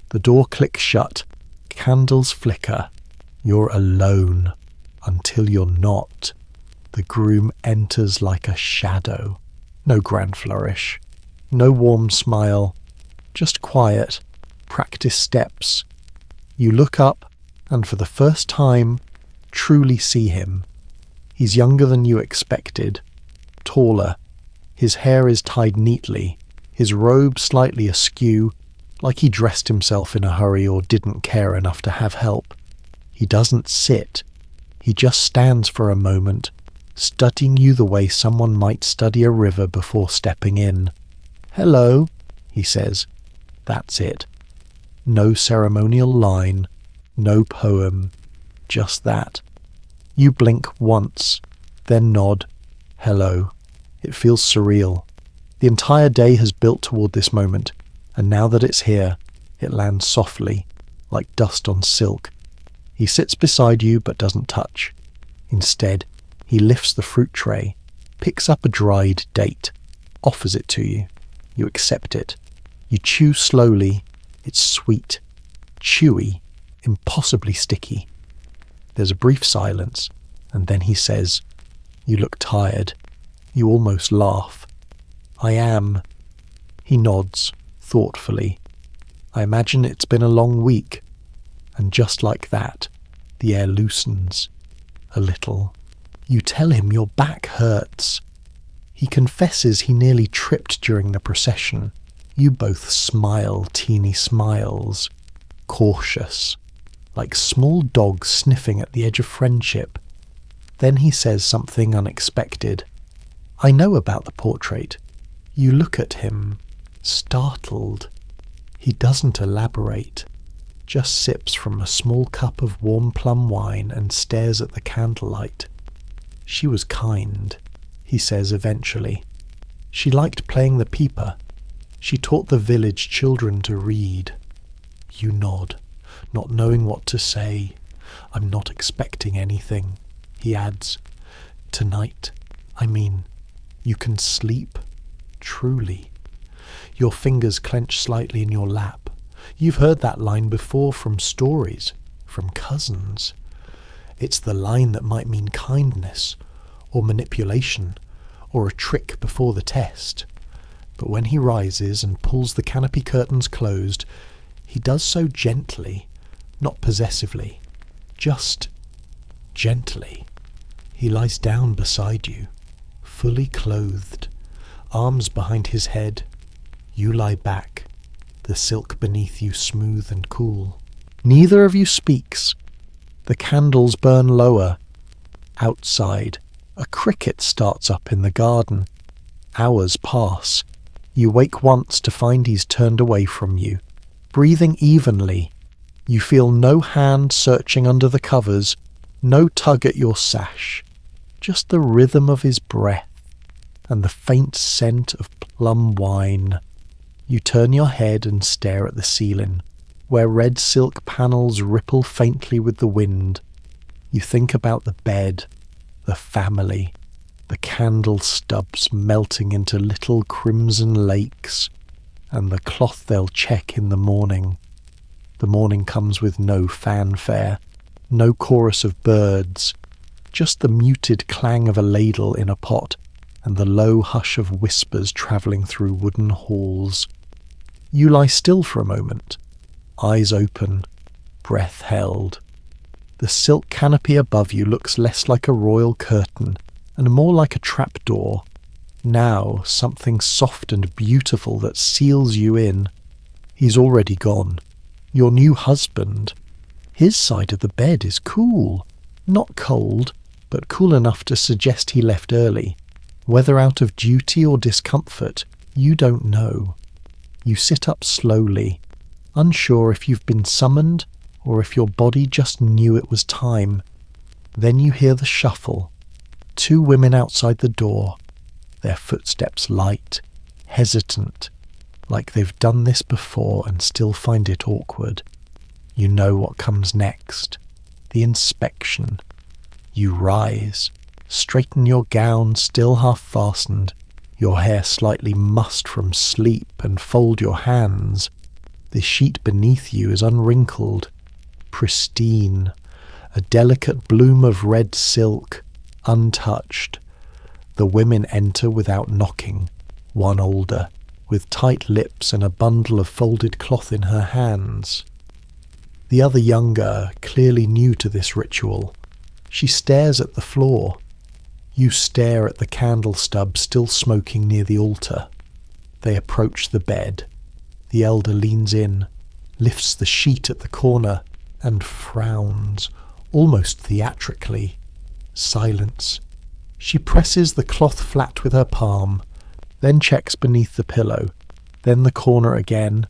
The door clicks shut, candles flicker. You're alone, until you're not. The groom enters like a shadow. No grand flourish, no warm smile, just quiet, practiced steps. You look up, and for the first time, truly see him. He's younger than you expected, taller. His hair is tied neatly, his robe slightly askew, like he dressed himself in a hurry or didn't care enough to have help. He doesn't sit. He just stands for a moment, studying you the way someone might study a river before stepping in. "Hello," he says. That's it. No ceremonial line, no poem, just that. You blink once, then nod. Hello. It feels surreal. The entire day has built toward this moment, and now that it's here, it lands softly, like dust on silk. He sits beside you but doesn't touch. Instead, he lifts the fruit tray, picks up a dried date, offers it to you. You accept it. You chew slowly. It's sweet, chewy, impossibly sticky. There's a brief silence, and then he says, "You look tired." You almost laugh. "I am." He nods, thoughtfully. "I imagine it's been a long week." And just like that, the air loosens. A little. You tell him your back hurts. He confesses he nearly tripped during the procession. You both smile teeny smiles, cautious, like small dogs sniffing at the edge of friendship. Then he says something unexpected. "I know about the portrait." You look at him, startled. He doesn't elaborate. just sips from a small cup of warm plum wine and stares at the candlelight. She was kind, he says eventually. She liked playing the piper. She taught the village children to read. You nod, not knowing what to say. I'm not expecting anything, he adds. Tonight, you can sleep, truly. Your fingers clench slightly in your lap. You've heard that line before from stories, from cousins. It's the line that might mean kindness, or manipulation, or a trick before the test. But when he rises and pulls the canopy curtains closed, he does so gently, not possessively, just gently. He lies down beside you, fully clothed, arms behind his head. You lie back, the silk beneath you smooth and cool. Neither of you speaks. The candles burn lower. Outside, a cricket starts up in the garden. Hours pass. You wake once to find he's turned away from you, breathing evenly. You feel no hand searching under the covers, no tug at your sash, just the rhythm of his breath and the faint scent of plum wine. You turn your head and stare at the ceiling, where red silk panels ripple faintly with the wind. You think about the bed, the family, the candle stubs melting into little crimson lakes, and the cloth they'll check in the morning. The morning comes with no fanfare, no chorus of birds, just the muted clang of a ladle in a pot and the low hush of whispers travelling through wooden halls. You lie still for a moment, eyes open, breath held. The silk canopy above you looks less like a royal curtain and more like a trapdoor. Now something soft and beautiful that seals you in. He's already gone. Your new husband. His side of the bed is cool. Not cold, but cool enough to suggest he left early. Whether out of duty or discomfort, you don't know. You sit up slowly, unsure if you've been summoned or if your body just knew it was time. Then you hear the shuffle. 2 women outside the door, their footsteps light, hesitant, like they've done this before and still find it awkward. You know what comes next. The inspection. You rise, straighten your gown still half fastened, your hair slightly mussed from sleep, and fold your hands. The sheet beneath you is unwrinkled, pristine, a delicate bloom of red silk, untouched. The women enter without knocking, one older, with tight lips and a bundle of folded cloth in her hands. The other younger, clearly new to this ritual. She stares at the floor. You stare at the candle stub still smoking near the altar. They approach the bed. The elder leans in, lifts the sheet at the corner, and frowns, almost theatrically. Silence. She presses the cloth flat with her palm, then checks beneath the pillow, then the corner again.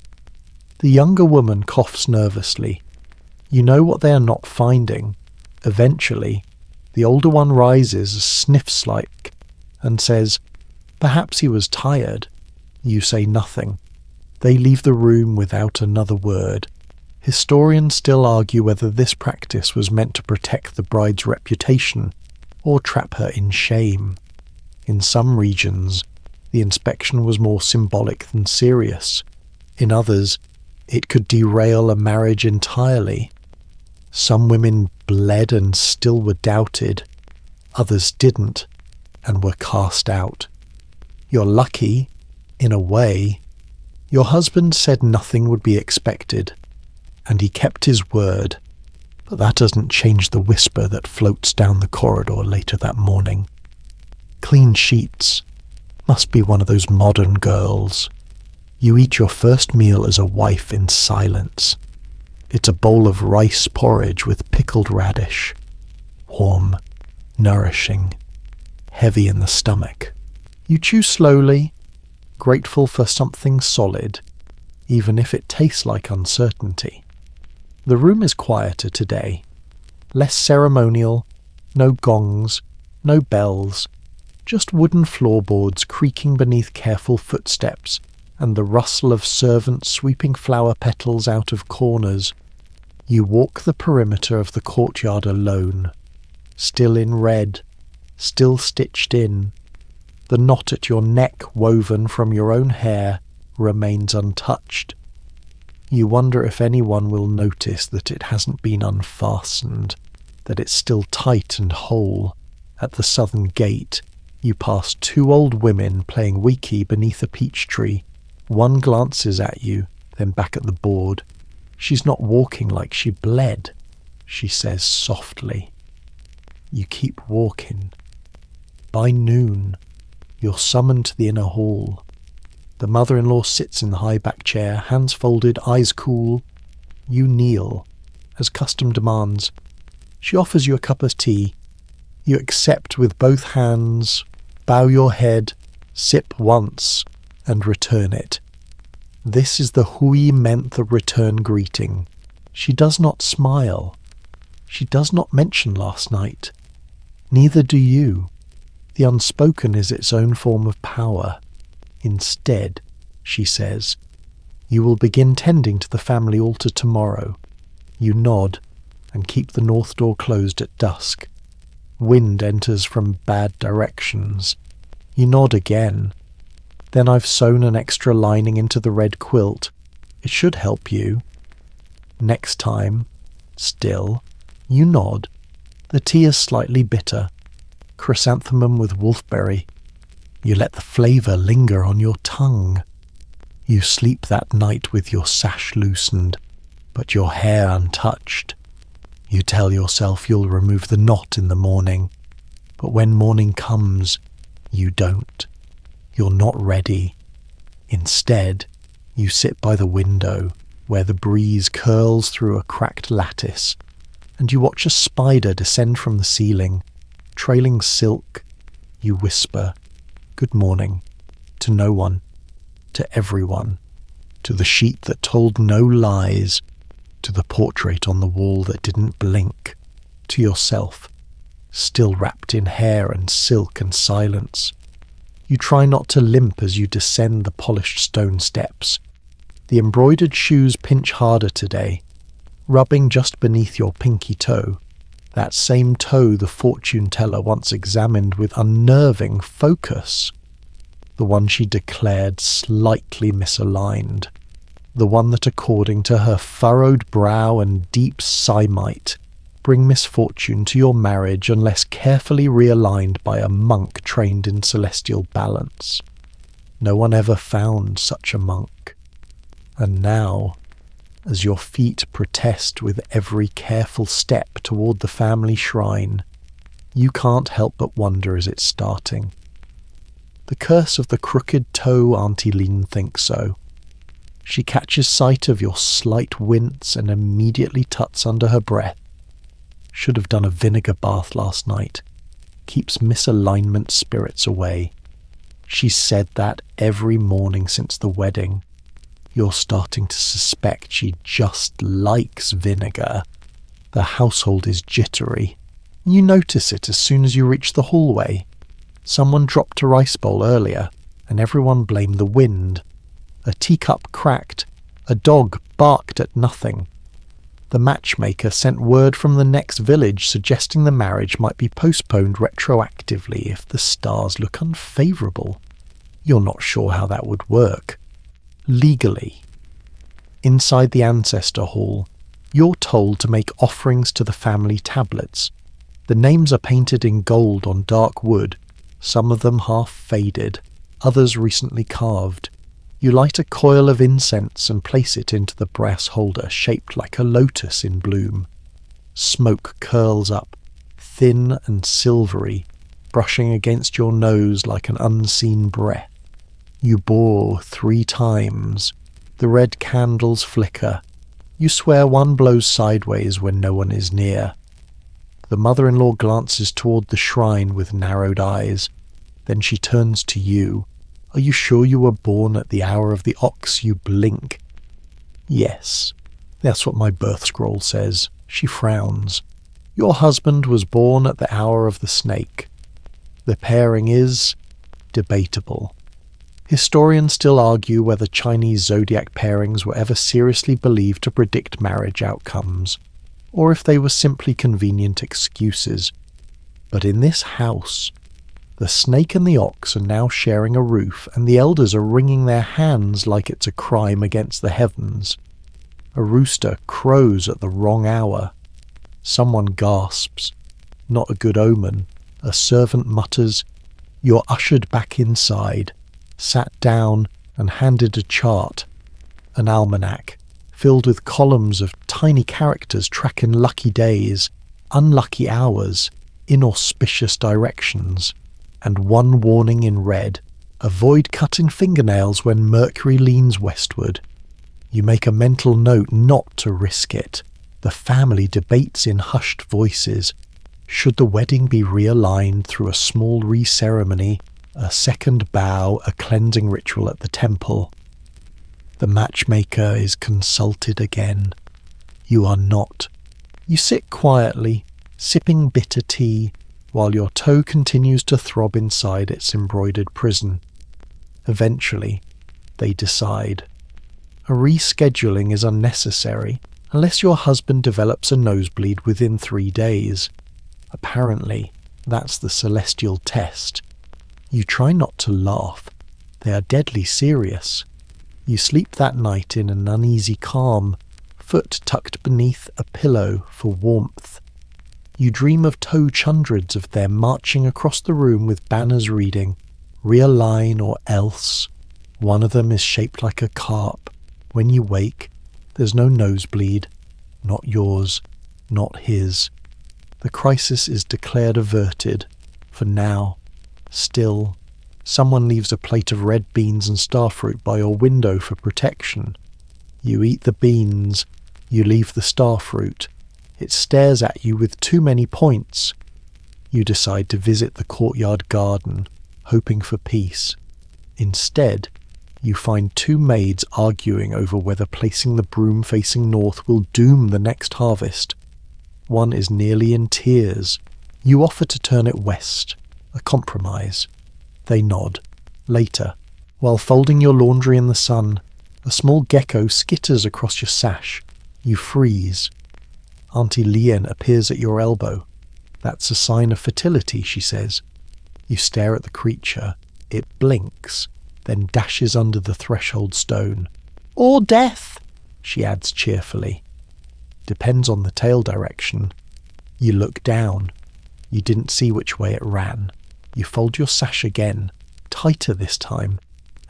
The younger woman coughs nervously. You know what they are not finding. Eventually, the older one rises, sniffs like, and says, "Perhaps he was tired." You say nothing. They leave the room without another word. Historians still argue whether this practice was meant to protect the bride's reputation or trap her in shame. In some regions, the inspection was more symbolic than serious. In others, it could derail a marriage entirely. Some women bled and still were doubted. Others didn't and were cast out. You're lucky, in a way. Your husband said nothing would be expected, and he kept his word, but that doesn't change the whisper that floats down the corridor later that morning. Clean sheets. Must be one of those modern girls. You eat your first meal as a wife in silence. It's a bowl of rice porridge with pickled radish. Warm, nourishing, heavy in the stomach. You chew slowly, grateful for something solid, even if it tastes like uncertainty. The room is quieter today. Less ceremonial, no gongs, no bells, just wooden floorboards creaking beneath careful footsteps and the rustle of servants sweeping flower petals out of corners. You walk the perimeter of the courtyard alone, still in red, still stitched in. The knot at your neck, woven from your own hair, remains untouched. You wonder if anyone will notice that it hasn't been unfastened, that it's still tight and whole. At the southern gate, you pass two old women playing wiki beneath a peach tree. One glances at you, then back at the board. She's not walking like she bled, she says softly. You keep walking. By noon, you're summoned to the inner hall. The mother-in-law sits in the high-back chair, hands folded, eyes cool. You kneel, as custom demands. She offers you a cup of tea. You accept with both hands, bow your head, sip once, and return it. This is the hui mentha return greeting. She does not smile. She does not mention last night. Neither do you. The unspoken is its own form of power. Instead, she says, you will begin tending to the family altar tomorrow. You nod and keep the north door closed at dusk. Wind enters from bad directions. You nod again. Then I've sewn an extra lining into the red quilt. It should help you. Next time, still, you nod. The tea is slightly bitter. Chrysanthemum with wolfberry. You let the flavour linger on your tongue. You sleep that night with your sash loosened, but your hair untouched. You tell yourself you'll remove the knot in the morning, but when morning comes, you don't. You're not ready. Instead, you sit by the window, where the breeze curls through a cracked lattice, and you watch a spider descend from the ceiling, trailing silk. You whisper, "Good morning," to no one, to everyone, to the sheet that told no lies, to the portrait on the wall that didn't blink, to yourself, still wrapped in hair and silk and silence. You try not to limp as you descend the polished stone steps. The embroidered shoes pinch harder today, rubbing just beneath your pinky toe, that same toe the fortune teller once examined with unnerving focus, the one she declared slightly misaligned, the one that, according to her furrowed brow and deep sigh, might bring misfortune to your marriage unless carefully realigned by a monk trained in celestial balance. No one ever found such a monk. And now, as your feet protest with every careful step toward the family shrine, you can't help but wonder, is it starting? The curse of the crooked toe, Auntie Lean thinks so. She catches sight of your slight wince and immediately tuts under her breath. Should have done a vinegar bath last night. Keeps misalignment spirits away. She's said that every morning since the wedding. You're starting to suspect she just likes vinegar. The household is jittery. You notice it as soon as you reach the hallway. Someone dropped a rice bowl earlier, and everyone blamed the wind. A teacup cracked. A dog barked at nothing. The matchmaker sent word from the next village suggesting the marriage might be postponed retroactively if the stars look unfavourable. You're not sure how that would work. Legally. Inside the ancestor hall, you're told to make offerings to the family tablets. The names are painted in gold on dark wood, some of them half faded, others recently carved. You light a coil of incense and place it into the brass holder shaped like a lotus in bloom. Smoke curls up, thin and silvery, brushing against your nose like an unseen breath. You bore 3 times. The red candles flicker. You swear one blows sideways when no one is near. The mother-in-law glances toward the shrine with narrowed eyes. Then she turns to you. Are you sure you were born at the hour of the ox? You blink. Yes. That's what my birth scroll says. She frowns. Your husband was born at the hour of the snake. The pairing is debatable. Historians still argue whether Chinese zodiac pairings were ever seriously believed to predict marriage outcomes, or if they were simply convenient excuses. But in this house, the snake and the ox are now sharing a roof, and the elders are wringing their hands like it's a crime against the heavens. A rooster crows at the wrong hour. Someone gasps. Not a good omen. A servant mutters. You're ushered back inside, sat down and handed a chart, an almanac, filled with columns of tiny characters tracking lucky days, unlucky hours, inauspicious directions, and one warning in red: avoid cutting fingernails when Mercury leans westward. You make a mental note not to risk it. The family debates in hushed voices. Should the wedding be realigned through a small re-ceremony, a second bow, a cleansing ritual at the temple? The matchmaker is consulted again. You are not. You sit quietly, sipping bitter tea, while your toe continues to throb inside its embroidered prison. Eventually, they decide. A rescheduling is unnecessary unless your husband develops a nosebleed within 3 days. Apparently, that's the celestial test. You try not to laugh. They are deadly serious. You sleep that night in an uneasy calm, foot tucked beneath a pillow for warmth. You dream of toe hundreds of them marching across the room with banners reading, realign or else. One of them is shaped like a carp. When you wake, there's no nosebleed. Not yours, not his. The crisis is declared averted. For now. Still, someone leaves a plate of red beans and starfruit by your window for protection. You eat the beans. You leave the starfruit. It stares at you with too many points. You decide to visit the courtyard garden, hoping for peace. Instead, you find 2 maids arguing over whether placing the broom facing north will doom the next harvest. One is nearly in tears. You offer to turn it west, a compromise. They nod. Later, while folding your laundry in the sun, a small gecko skitters across your sash. You freeze. Auntie Lien appears at your elbow. That's a sign of fertility, she says. You stare at the creature. It blinks, then dashes under the threshold stone. Or death, she adds cheerfully. Depends on the tail direction. You look down. You didn't see which way it ran. You fold your sash again, tighter this time,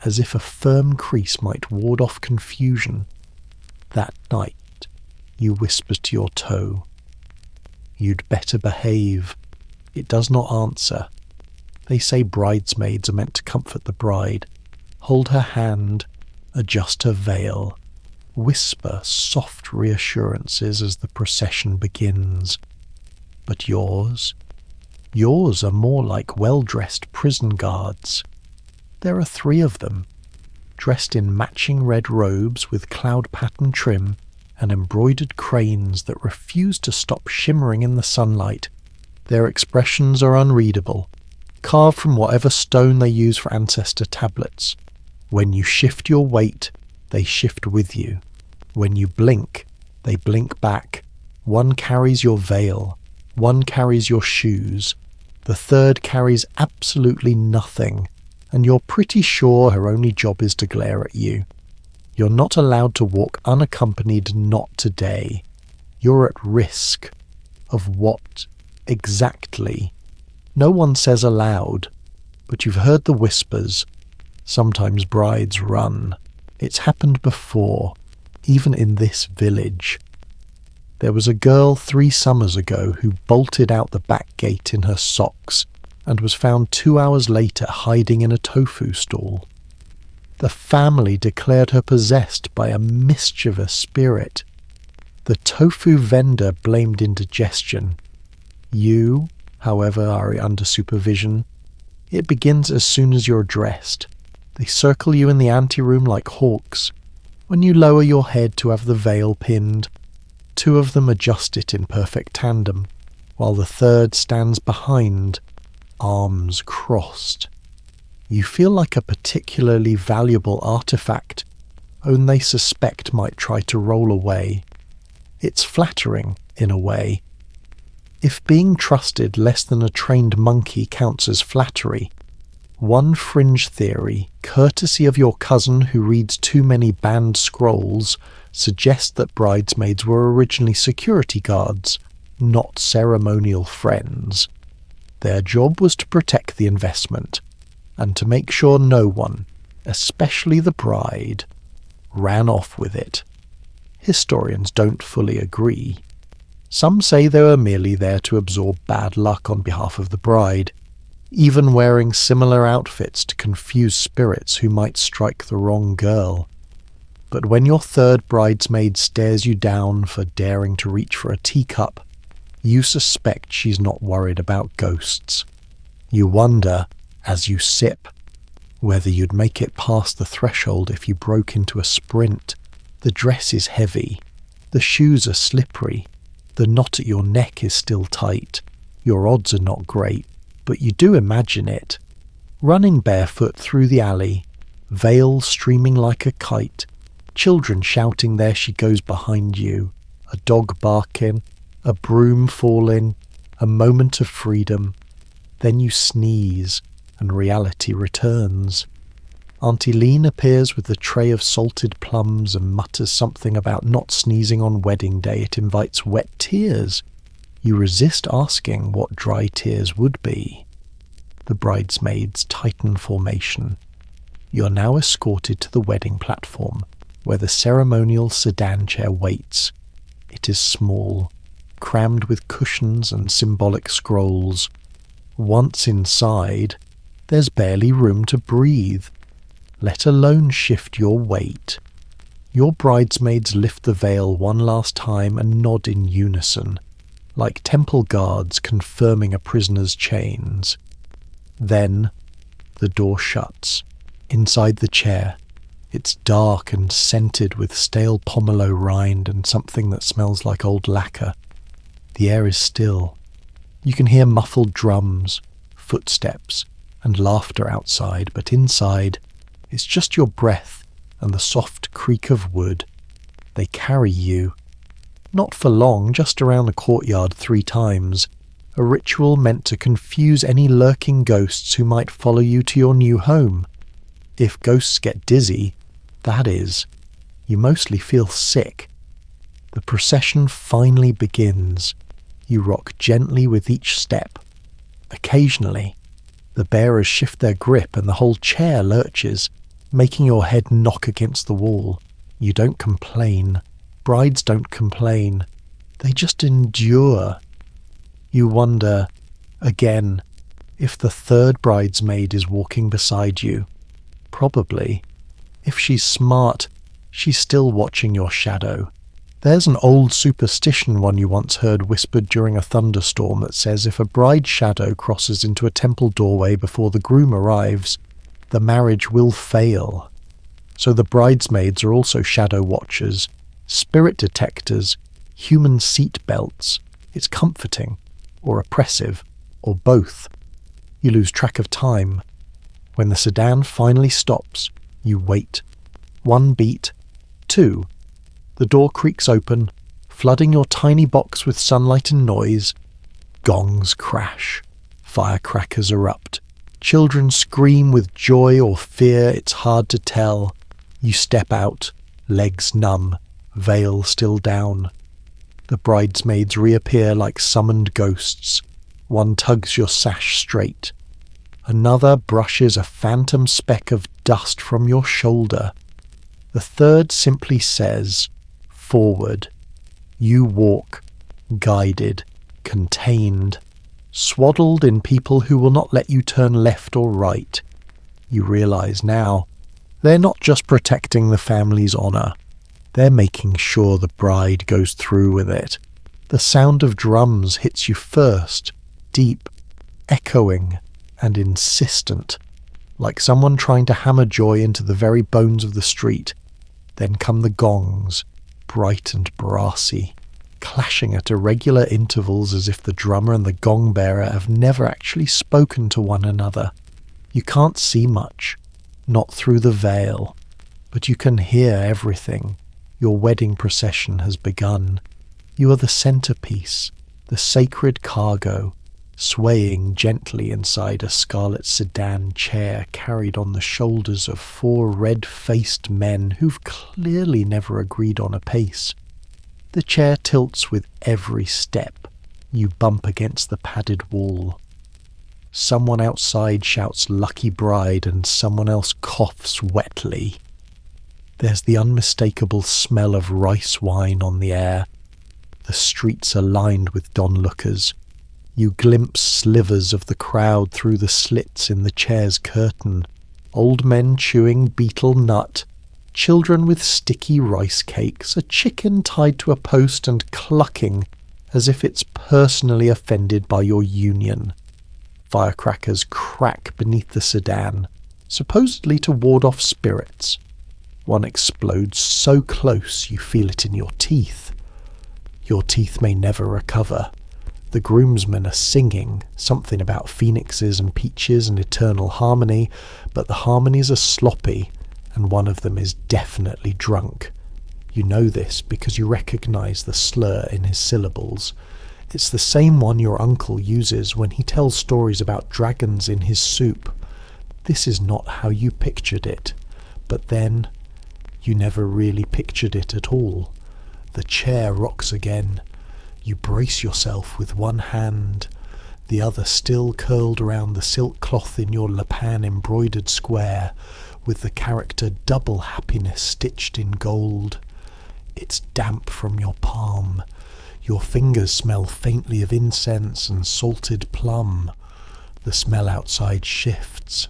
as if a firm crease might ward off confusion. That night, you whisper to your toe. You'd better behave. It does not answer. They say bridesmaids are meant to comfort the bride, hold her hand, adjust her veil, whisper soft reassurances as the procession begins. But yours are more like well-dressed prison guards. There are 3 of them, dressed in matching red robes with cloud-pattern trim and embroidered cranes that refuse to stop shimmering in the sunlight. Their expressions are unreadable, carved from whatever stone they use for ancestor tablets. When you shift your weight, they shift with you. When you blink, they blink back. One carries your veil, one carries your shoes, the third carries absolutely nothing, and you're pretty sure her only job is to glare at you. You're not allowed to walk unaccompanied, not today. You're at risk. Of what exactly? No one says aloud, but you've heard the whispers. Sometimes brides run. It's happened before, even in this village. There was a girl 3 summers ago who bolted out the back gate in her socks and was found 2 hours later hiding in a tofu stall. The family declared her possessed by a mischievous spirit. The tofu vendor blamed indigestion. You, however, are under supervision. It begins as soon as you're dressed. They circle you in the anteroom like hawks. When you lower your head to have the veil pinned, two of them adjust it in perfect tandem, while the third stands behind, arms crossed. You feel like a particularly valuable artifact, whom they suspect might try to roll away. It's flattering, in a way. If being trusted less than a trained monkey counts as flattery, one fringe theory, courtesy of your cousin who reads too many banned scrolls, suggests that bridesmaids were originally security guards, not ceremonial friends. Their job was to protect the investment, and to make sure no one, especially the bride, ran off with it. Historians don't fully agree. Some say they were merely there to absorb bad luck on behalf of the bride, even wearing similar outfits to confuse spirits who might strike the wrong girl. But when your third bridesmaid stares you down for daring to reach for a teacup, you suspect she's not worried about ghosts. You wonder, as you sip, whether you'd make it past the threshold if you broke into a sprint. The dress is heavy, the shoes are slippery, the knot at your neck is still tight. Your odds are not great, but you do imagine it. Running barefoot through the alley, veil streaming like a kite, children shouting "there she goes" behind you, a dog barking, a broom falling, a moment of freedom. Then you sneeze, and reality returns. Auntie Lean appears with a tray of salted plums and mutters something about not sneezing on wedding day. It invites wet tears. You resist asking what dry tears would be. The bridesmaids tighten formation. You're now escorted to the wedding platform, where the ceremonial sedan chair waits. It is small, crammed with cushions and symbolic scrolls. Once inside, there's barely room to breathe, let alone shift your weight. Your bridesmaids lift the veil one last time and nod in unison, like temple guards confirming a prisoner's chains. Then, the door shuts. Inside the chair, it's dark and scented with stale pomelo rind and something that smells like old lacquer. The air is still. You can hear muffled drums, footsteps, and laughter outside, but inside, it's just your breath and the soft creak of wood. They carry you. Not for long, just around the courtyard 3 times, a ritual meant to confuse any lurking ghosts who might follow you to your new home. If ghosts get dizzy, that is, you mostly feel sick. The procession finally begins. You rock gently with each step. Occasionally, the bearers shift their grip and the whole chair lurches, making your head knock against the wall. You don't complain. Brides don't complain. They just endure. You wonder, again, if the third bridesmaid is walking beside you. Probably. If she's smart, she's still watching your shadow. There's an old superstition one you once heard whispered during a thunderstorm that says if a bride's shadow crosses into a temple doorway before the groom arrives, the marriage will fail. So the bridesmaids are also shadow watchers, spirit detectors, human seat belts. It's comforting, or oppressive, or both. You lose track of time. When the sedan finally stops, you wait. 1 beat, 2. The door creaks open, flooding your tiny box with sunlight and noise. Gongs crash. Firecrackers erupt. Children scream with joy or fear, it's hard to tell. You step out, legs numb, veil still down. The bridesmaids reappear like summoned ghosts. One tugs your sash straight. Another brushes a phantom speck of dust from your shoulder. The third simply says, "Forward." You walk, guided, contained, swaddled in people who will not let you turn left or right. You realize now, they're not just protecting the family's honor. They're making sure the bride goes through with it. The sound of drums hits you first, deep, echoing, and insistent, like someone trying to hammer joy into the very bones of the street. Then come the gongs, bright and brassy, clashing at irregular intervals as if the drummer and the gong bearer have never actually spoken to one another. You can't see much, not through the veil, but you can hear everything. Your wedding procession has begun. You are the centerpiece, the sacred cargo, swaying gently inside a scarlet sedan chair carried on the shoulders of 4 red-faced men who've clearly never agreed on a pace. The chair tilts with every step. You bump against the padded wall. Someone outside shouts "Lucky Bride" and someone else coughs wetly. There's the unmistakable smell of rice wine on the air. The streets are lined with onlookers. You glimpse slivers of the crowd through the slits in the chair's curtain. Old men chewing betel nut, children with sticky rice cakes, a chicken tied to a post and clucking as if it's personally offended by your union. Firecrackers crack beneath the sedan, supposedly to ward off spirits. One explodes so close you feel it in your teeth. Your teeth may never recover. The groomsmen are singing something about phoenixes and peaches and eternal harmony, but the harmonies are sloppy, and one of them is definitely drunk. You know this because you recognize the slur in his syllables. It's the same one your uncle uses when he tells stories about dragons in his soup. This is not how you pictured it, but then you never really pictured it at all. The chair rocks again. You brace yourself with one hand, the other still curled around the silk cloth in your lapin embroidered square, with the character "double happiness" stitched in gold. It's damp from your palm. Your fingers smell faintly of incense and salted plum. The smell outside shifts.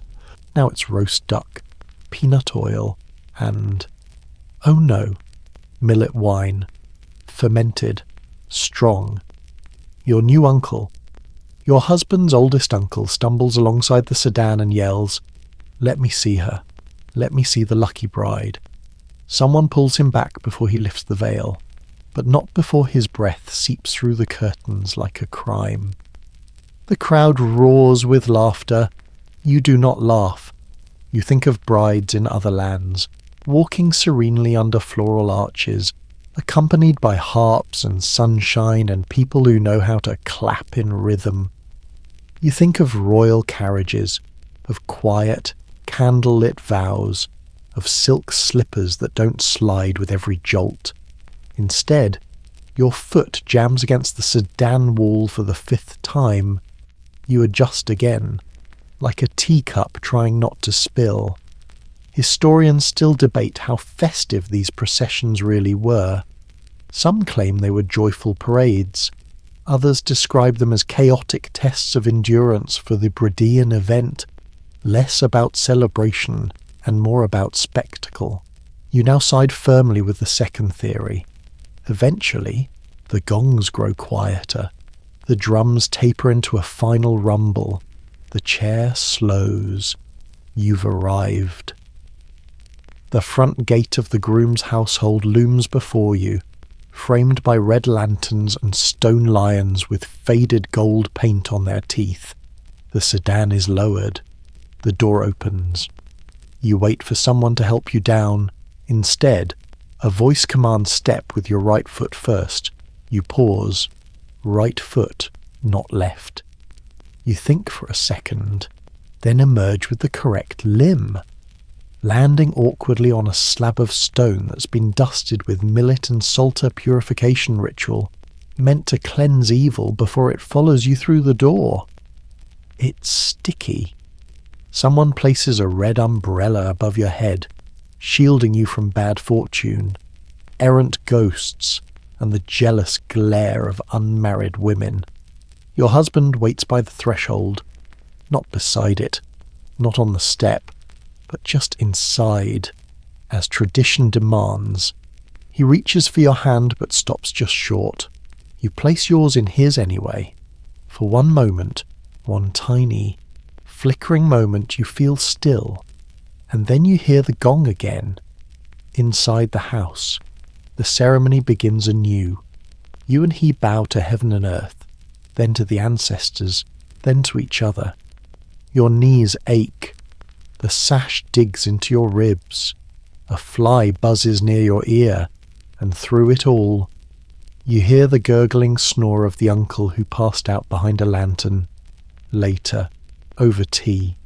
Now it's roast duck, peanut oil, and, oh no, millet wine, fermented, strong. Your new uncle, your husband's oldest uncle, stumbles alongside the sedan and yells, "Let me see her. Let me see the lucky bride." Someone pulls him back before he lifts the veil, but not before his breath seeps through the curtains like a crime. The crowd roars with laughter. You do not laugh. You think of brides in other lands, walking serenely under floral arches, accompanied by harps and sunshine and people who know how to clap in rhythm. You think of royal carriages, of quiet, candle-lit vows, of silk slippers that don't slide with every jolt. Instead, your foot jams against the sedan wall for the 5th time. You adjust again, like a teacup trying not to spill. Historians still debate how festive these processions really were. Some claim they were joyful parades. Others describe them as chaotic tests of endurance for the Bradean event, less about celebration and more about spectacle. You now side firmly with the second theory. Eventually, the gongs grow quieter. The drums taper into a final rumble. The chair slows. You've arrived. The front gate of the groom's household looms before you, framed by red lanterns and stone lions with faded gold paint on their teeth. The sedan is lowered. The door opens. You wait for someone to help you down. Instead, a voice commands step with your right foot first. You pause. Right foot, not left. You think for a second, then emerge with the correct limb, landing awkwardly on a slab of stone that's been dusted with millet and salter purification ritual, meant to cleanse evil before it follows you through the door. It's sticky. Someone places a red umbrella above your head, shielding you from bad fortune, errant ghosts, and the jealous glare of unmarried women. Your husband waits by the threshold, not beside it, not on the step, but just inside, as tradition demands. He reaches for your hand but stops just short. You place yours in his anyway. For one moment, one tiny, flickering moment, you feel still, and then you hear the gong again. Inside the house, the ceremony begins anew. You and he bow to heaven and earth, then to the ancestors, then to each other. Your knees ache. The sash digs into your ribs. A fly buzzes near your ear, and through it all, you hear the gurgling snore of the uncle who passed out behind a lantern. Later, over tea,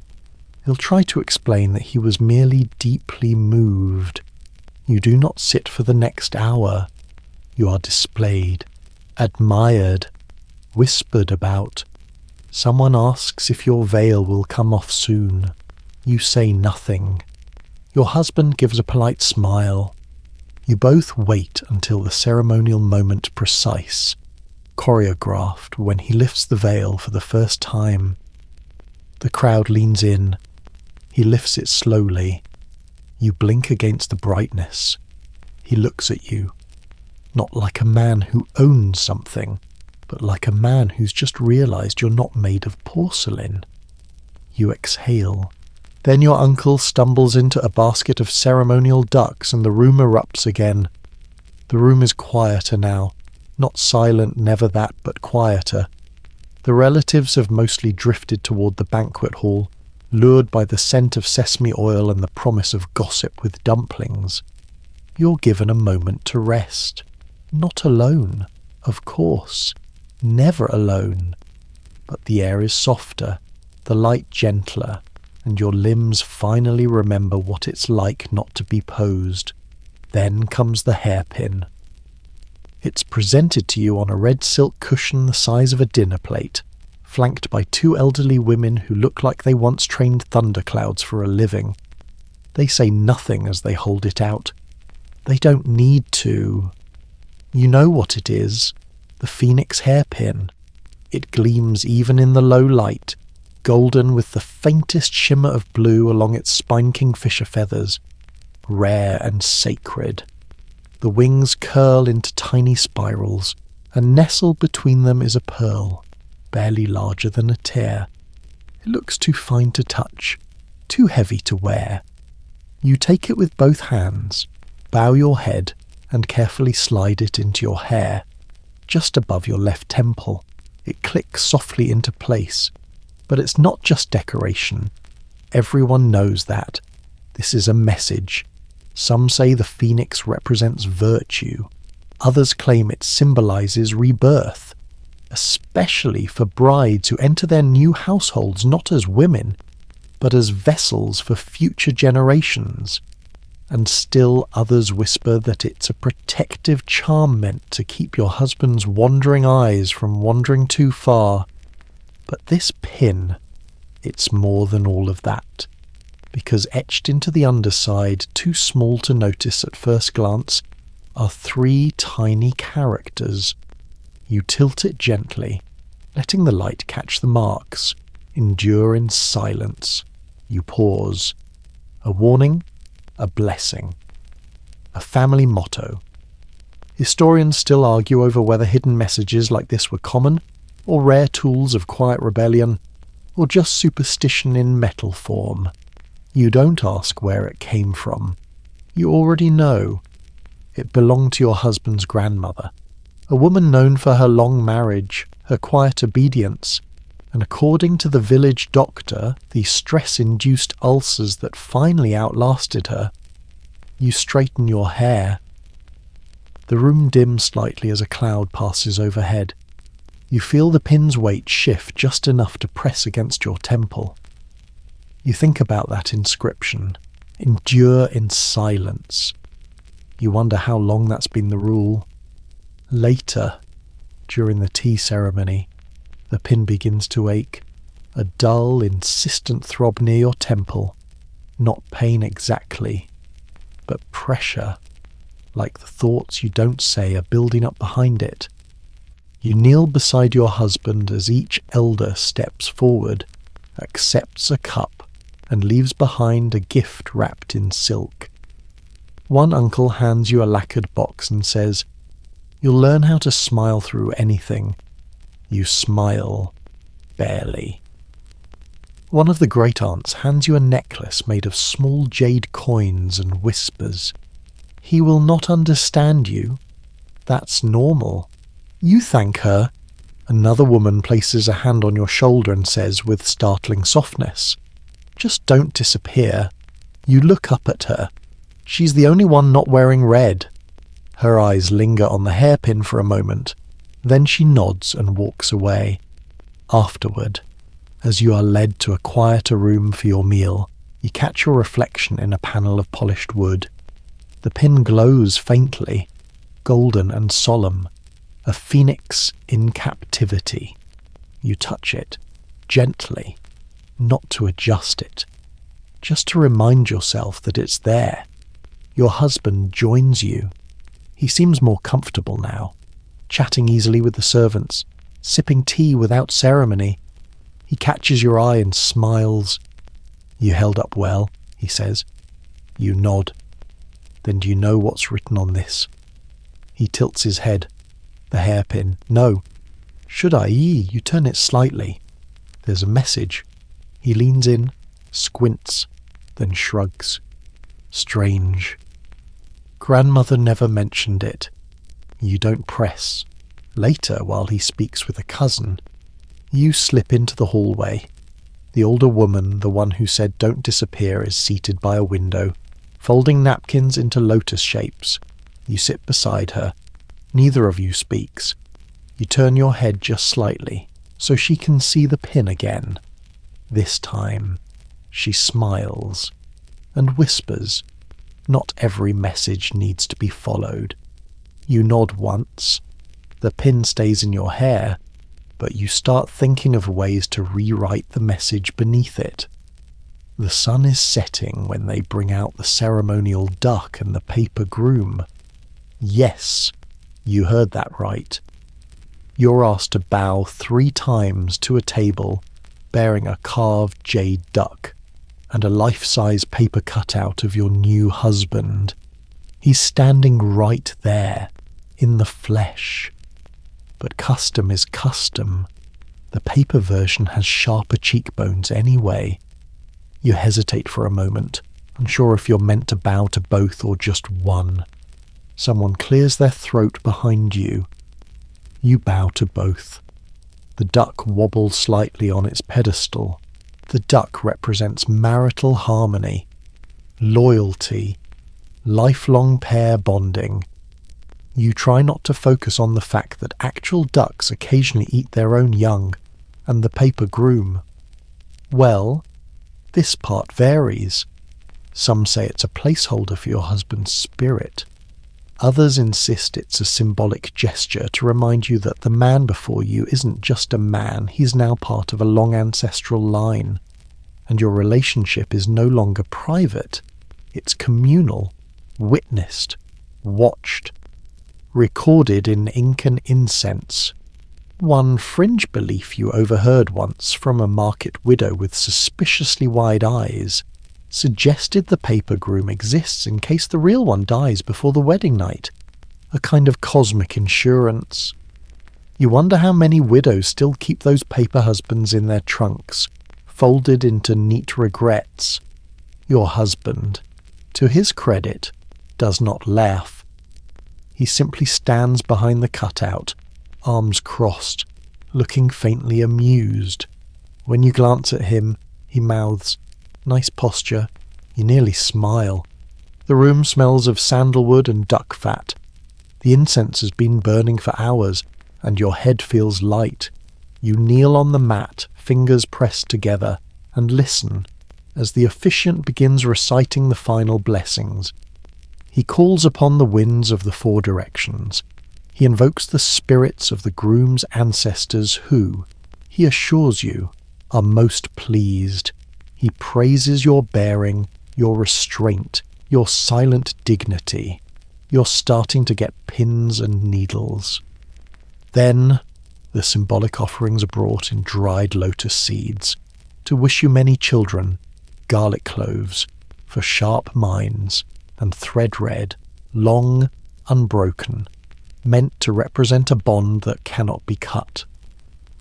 he'll try to explain that he was merely deeply moved. You do not sit for the next hour. You are displayed, admired, whispered about. Someone asks if your veil will come off soon. You say nothing. Your husband gives a polite smile. You both wait until the ceremonial moment precise, choreographed when he lifts the veil for the first time. The crowd leans in. He lifts it slowly. You blink against the brightness. He looks at you, not like a man who owns something, but like a man who's just realized you're not made of porcelain. You exhale. Then your uncle stumbles into a basket of ceremonial ducks and the room erupts again. The room is quieter now. Not silent, never that, but quieter. The relatives have mostly drifted toward the banquet hall, lured by the scent of sesame oil and the promise of gossip with dumplings. You're given a moment to rest. Not alone, of course. Never alone. But the air is softer, the light gentler, and your limbs finally remember what it's like not to be posed. Then comes the hairpin. It's presented to you on a red silk cushion the size of a dinner plate, flanked by two elderly women who look like they once trained thunderclouds for a living. They say nothing as they hold it out. They don't need to. You know what it is. The phoenix hairpin. It gleams even in the low light, golden with the faintest shimmer of blue along its spine kingfisher feathers. Rare and sacred. The wings curl into tiny spirals, and nestled between them is a pearl, barely larger than a tear. It looks too fine to touch, too heavy to wear. You take it with both hands, bow your head, and carefully slide it into your hair, just above your left temple. It clicks softly into place. But it's not just decoration. Everyone knows that. This is a message. Some say the phoenix represents virtue. Others claim it symbolizes rebirth, especially for brides who enter their new households not as women, but as vessels for future generations. And still others whisper that it's a protective charm meant to keep your husband's wandering eyes from wandering too far. But this pin, it's more than all of that, because etched into the underside, too small to notice at first glance, are 3 tiny characters. You tilt it gently, letting the light catch the marks. Endure in silence. You pause. A warning, a blessing. A family motto. Historians still argue over whether hidden messages like this were common, or rare tools of quiet rebellion, or just superstition in metal form. You don't ask where it came from. You already know. It belonged to your husband's grandmother, a woman known for her long marriage, her quiet obedience, and according to the village doctor, the stress-induced ulcers that finally outlasted her. You straighten your hair. The room dims slightly as a cloud passes overhead. You feel the pin's weight shift just enough to press against your temple. You think about that inscription. Endure in silence. You wonder how long that's been the rule. Later, during the tea ceremony, the pin begins to ache. A dull, insistent throb near your temple. Not pain exactly, but pressure, like the thoughts you don't say are building up behind it. You kneel beside your husband as each elder steps forward, accepts a cup, and leaves behind a gift wrapped in silk. One uncle hands you a lacquered box and says, "You'll learn how to smile through anything." You smile, barely. One of the great aunts hands you a necklace made of small jade coins and whispers, He will not understand you. That's normal. You thank her. Another woman places a hand on your shoulder and says with startling softness, "Just don't disappear." You look up at her. She's the only one not wearing red. Her eyes linger on the hairpin for a moment. Then she nods and walks away. Afterward, as you are led to a quieter room for your meal, you catch your reflection in a panel of polished wood. The pin glows faintly, golden and solemn, a phoenix in captivity. You touch it, gently, not to adjust it, just to remind yourself that it's there. Your husband joins you. He seems more comfortable now, chatting easily with the servants, sipping tea without ceremony. He catches your eye and smiles. "You held up well," he says. You nod. "Then do you know what's written on this?" He tilts his head. The hairpin. "No." "Should I?" You turn it slightly. There's a message. He leans in, squints, then shrugs. "Strange. Grandmother never mentioned it." You don't press. Later, while he speaks with a cousin, you slip into the hallway. The older woman, the one who said "don't disappear," is seated by a window, folding napkins into lotus shapes. You sit beside her. Neither of you speaks. You turn your head just slightly, so she can see the pin again. This time, she smiles and whispers, "Not every message needs to be followed." You nod once. The pin stays in your hair, but you start thinking of ways to rewrite the message beneath it. The sun is setting when they bring out the ceremonial duck and the paper groom. Yes, you heard that right. You're asked to bow 3 times to a table bearing a carved jade duck and a life-size paper cutout of your new husband. He's standing right there, in the flesh. But custom is custom. The paper version has sharper cheekbones anyway. You hesitate for a moment, unsure if you're meant to bow to both or just one. Someone clears their throat behind you. You bow to both. The duck wobbles slightly on its pedestal. The duck represents marital harmony, loyalty, lifelong pair bonding. You try not to focus on the fact that actual ducks occasionally eat their own young, and the paper groom. Well, this part varies. Some say it's a placeholder for your husband's spirit. Others insist it's a symbolic gesture to remind you that the man before you isn't just a man, he's now part of a long ancestral line, and your relationship is no longer private, it's communal, witnessed, watched, recorded in ink and incense. One fringe belief you overheard once from a market widow with suspiciously wide eyes suggested the paper groom exists in case the real one dies before the wedding night, a kind of cosmic insurance. You wonder how many widows still keep those paper husbands in their trunks, folded into neat regrets. Your husband, to his credit, does not laugh. He simply stands behind the cutout, arms crossed, looking faintly amused. When you glance at him, he mouths, "Nice posture." You nearly smile. The room smells of sandalwood and duck fat. The incense has been burning for hours, and your head feels light. You kneel on the mat, fingers pressed together, and listen as the officiant begins reciting the final blessings. He calls upon the winds of the 4 directions. He invokes the spirits of the groom's ancestors who, he assures you, are most pleased. He praises your bearing, your restraint, your silent dignity. You're starting to get pins and needles. Then, the symbolic offerings are brought in dried lotus seeds, to wish you many children, garlic cloves, for sharp minds, and thread red, long, unbroken, meant to represent a bond that cannot be cut.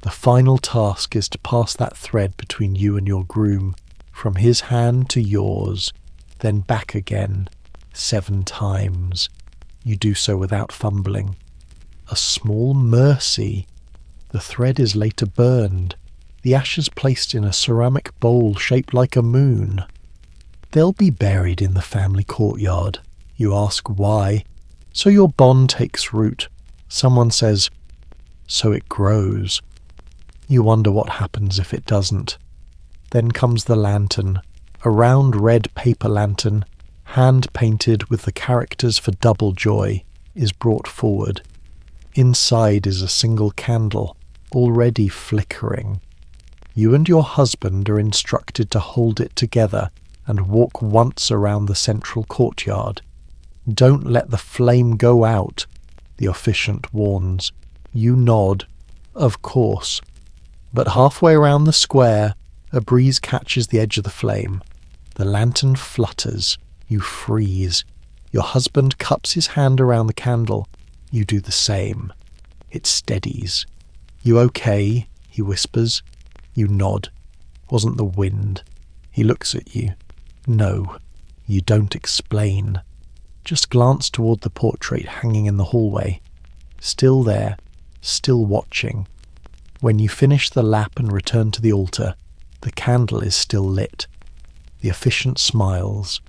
The final task is to pass that thread between you and your groom, from his hand to yours, then back again, 7 times. You do so without fumbling. A small mercy. The thread is later burned, the ashes placed in a ceramic bowl shaped like a moon. They'll be buried in the family courtyard. You ask why. So your bond takes root. Someone says, so it grows. You wonder what happens if it doesn't. Then comes the lantern, a round red paper lantern, hand-painted with the characters for double joy, is brought forward. Inside is a single candle, already flickering. You and your husband are instructed to hold it together and walk once around the central courtyard. Don't let the flame go out, the officiant warns. You nod. Of course. But halfway around the square, a breeze catches the edge of the flame. The lantern flutters. You freeze. Your husband cups his hand around the candle. You do the same. It steadies. You okay? He whispers. You nod. Wasn't the wind? He looks at you. No. You don't explain. Just glance toward the portrait hanging in the hallway. Still there. Still watching. When you finish the lap and return to the altar, the candle is still lit. The officiant smiles.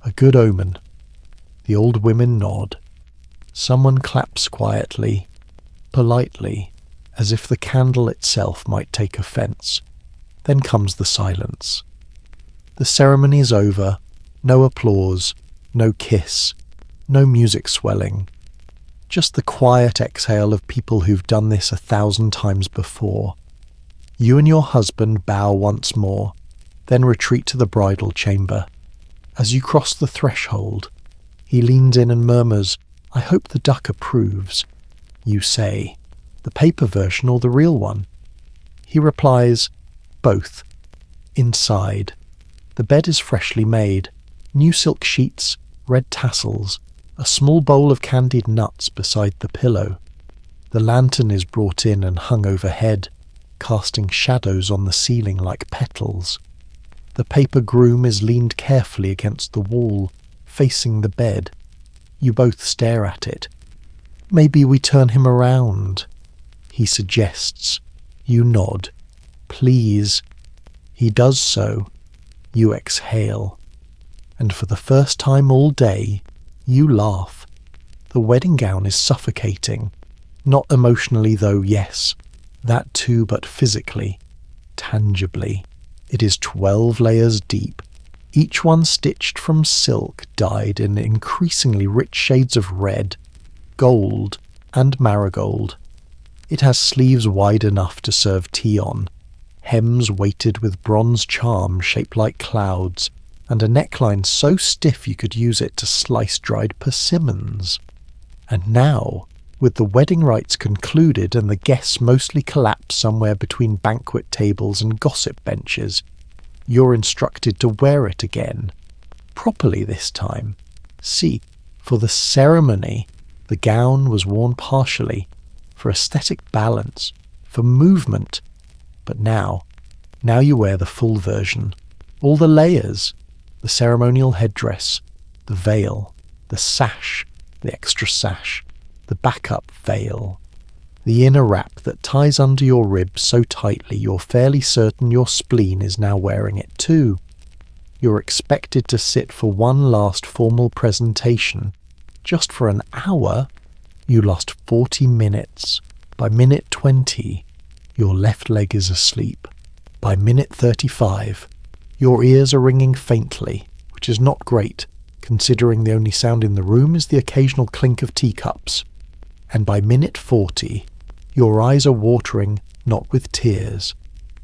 A good omen. The old women nod. Someone claps quietly, politely, as if the candle itself might take offence. Then comes the silence. The ceremony is over. No applause, no kiss, no music swelling. Just the quiet exhale of people who've done this 1,000 times before. You and your husband bow once more, then retreat to the bridal chamber. As you cross the threshold, he leans in and murmurs, I hope the duck approves. You say, the paper version or the real one? He replies, both. Inside. The bed is freshly made. New silk sheets, red tassels, a small bowl of candied nuts beside the pillow. The lantern is brought in and hung overhead, casting shadows on the ceiling like petals. The paper groom is leaned carefully against the wall, facing the bed. You both stare at it. Maybe we turn him around, he suggests. You nod. Please. He does so. You exhale. And for the first time all day, you laugh. The wedding gown is suffocating. Not emotionally though, yes. That too, but physically. Tangibly. It is 12 layers deep, each one stitched from silk dyed in increasingly rich shades of red, gold, and marigold. It has sleeves wide enough to serve tea on, hems weighted with bronze charms shaped like clouds, and a neckline so stiff you could use it to slice dried persimmons. And now, with the wedding rites concluded and the guests mostly collapsed somewhere between banquet tables and gossip benches, you're instructed to wear it again. Properly this time. See, for the ceremony, the gown was worn partially, for aesthetic balance, for movement. But now you wear the full version. All the layers, the ceremonial headdress, the veil, the sash, the extra sash, the backup veil, the inner wrap that ties under your ribs so tightly you're fairly certain your spleen is now wearing it too. You're expected to sit for one last formal presentation. Just for an hour, you lost 40 minutes. By minute 20, your left leg is asleep. By minute 35, your ears are ringing faintly, which is not great, considering the only sound in the room is the occasional clink of teacups. And by minute 40, your eyes are watering not with tears,